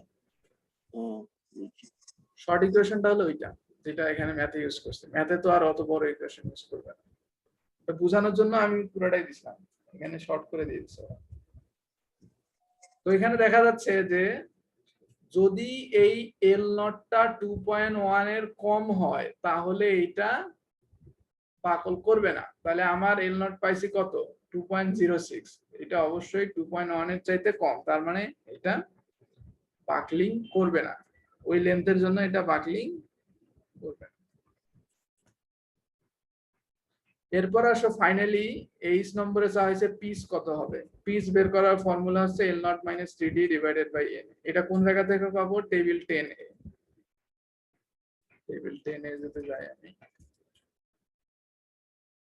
শর্ট ইকুয়েশনটা হলো ওইটা যেটা এখানে ম্যাথে ইউজ করছে, ম্যাথে তো আর অত বড় ইকুয়েশন ইউজ করবে না, তো বোঝানোর জন্য আমি পুরোটাই দিছিলাম, এখানে শর্ট করে দিয়ে দিচ্ছে। তো এখানে দেখা যাচ্ছে যে যদি এই এল নটটা 2.1 এর কম হয় তাহলে এইটা বাকল করবে না, তাহলে আমার এল নট পাইছি কত 2.06, এটা অবশ্যই 2.1 এর চাইতে কম, তার মানে এটা বাকলিং করবে না, ওই লেন্থের জন্য এটা বাকলিং করবে না। এরপর আসো ফাইনালি 23 নম্বরে যা হয়েছে পিস কত হবে। পিস বের করার ফর্মুলা হচ্ছে L0 - 3D divided by n। এটা কোন জায়গা থেকে পাবো? Table 10A। টেবিল 10A যেতে যাই আমি,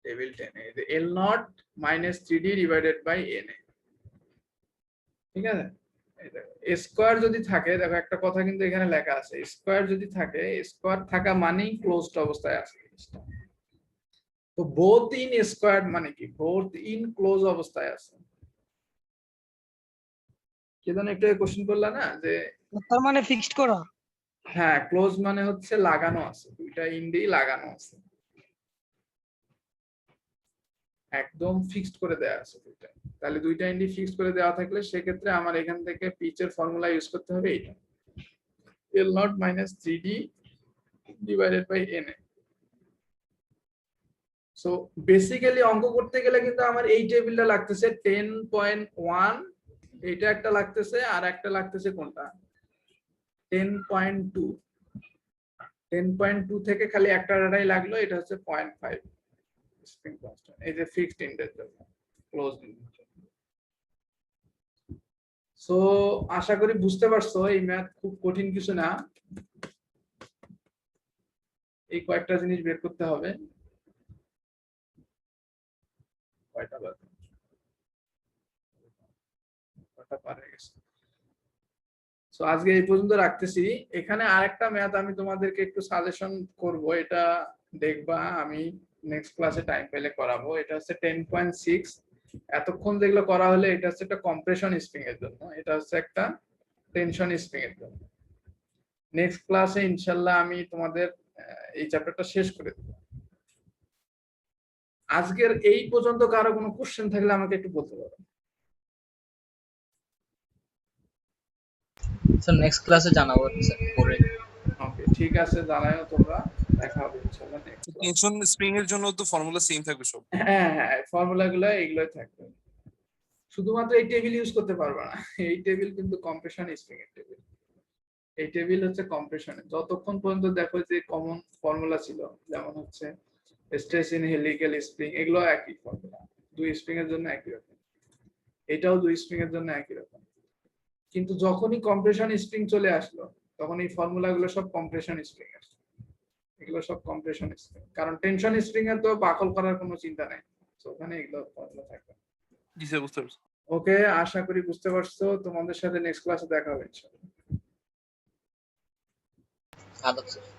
table 10A L0 - 3D divided by n, ঠিক আছে। স্কয়ার যদি থাকে, দেখো একটা কথা কিন্তু এখানে লেখা আছে, স্কয়ার যদি থাকে, স্কয়ার থাকা মানেই ক্লোজড অবস্থায় আছে। তো বোথ ইন স্কয়ার্ড মানে কি? বোথ ইন ক্লোজ অবস্থায় আছে। কি জানো একটা কোশ্চেন করলা না যে
তার মানে ফিক্সড করা।
হ্যাঁ, ক্লোজ মানে হচ্ছে লাগানো আছে, দুইটা ইন্ডেই লাগানো আছে, একদম ফিক্সড করে দেয়া আছে দুইটা। তাহলে দুইটা ইন্ডি ফিক্সড করে দেওয়া থাকলে সেক্ষেত্রে আমার এখান থেকে পিচের ফর্মুলা ইউজ করতে হবে এইটা, L0 - 3D divided by n। So basically অঙ্ক করতে গেলে কিন্তু আমার এই টেবিলটা লাগতেছে 10.1, এটা একটা লাগতেছে, আর একটা লাগতেছে কোনটা 10.2। 10.2 থেকে খালি একটা ডাটাই লাগলো, এটা হচ্ছে 0.5 স্প্রিং কনস্ট্যান্ট, এই যে ফিক্সড ইন্ডের জন্য, ক্লোজ ইন্ডের জন্য। সো আশা করি বুঝতে পারছো এই ম্যাথ খুব কঠিন কিছু না, এই কয়েকটা জিনিস বের করতে হবে। কয়টা বাজে? কয়টা পার হয়ে গেছে। সো আজকে এই পর্যন্ত রাখতেছি। এখানে আরেকটা ম্যাথ আমি তোমাদেরকে একটু সাজেশন করব, এটা দেখবা, আমি নেক্সট ক্লাসে টাইম পেলে করাবো। এটা হচ্ছে 10.6। এতক্ষণ যেগুলো করা হলে এটা হচ্ছে একটা কম্প্রেশন স্প্রিং এর জন্য, এটা হচ্ছে একটা টেনশন স্প্রিং এর জন্য। নেক্সট ক্লাসে ইনশাল্লাহ আমি তোমাদের এই চ্যাপ্টারটা শেষ করে দেব। আজকের এই পর্যন্ত কারো কোনো কোশ্চেন থাকলে আমাকে একটু বলতে পারো।
স্যার নেক্সট ক্লাসে জানাবো স্যার পরে।
ওকে, ঠিক আছে, জানাও তোমরা, দেখা হবে ইনশাআল্লাহ নেক্সট ক্লাসে।
টেনশন স্প্রিং এর জন্য তো ফর্মুলা সেম থাকবে সব।
হ্যাঁ হ্যাঁ, ফর্মুলাগুলো এইগুলোই থাকবে, শুধুমাত্র এই টেবিল ইউজ করতে পারবে না, এই টেবিল কিন্তু কম্প্রেশন স্প্রিং এর টেবিল, এই টেবিল হচ্ছে কম্প্রেশনে। যতক্ষণ পর্যন্ত দেখো যে কমন ফর্মুলা ছিল, যেমন হচ্ছে স্ট্রেস ইন হেলিক্যাল স্প্রিং, এগুলো একই ফর্মুলা, দুই স্প্রিং এর জন্য একই রকম, এটাও দুই স্প্রিং এর জন্য একই রকম। কিন্তু যখনই কম্প্রেশন স্প্রিং চলে আসলো, তখন এই ফর্মুলা গুলো সব কম্প্রেশন স্প্রিং এর, এগুলো সব কম্প্রেশন স্প্রিং, কারণ টেনশন স্প্রিং এর তো বাকল করার কোনো চিন্তা নাই, তো ওখানে এগুলো ফর্মুলা থাকবে।
জি স্যার, বুঝতে পারছি।
ওকে, আশা করি বুঝতে পারছো। তোমাদের সাথে নেক্সট ক্লাসে দেখা হবে ইনশাআল্লাহ।
আদাব স্যার।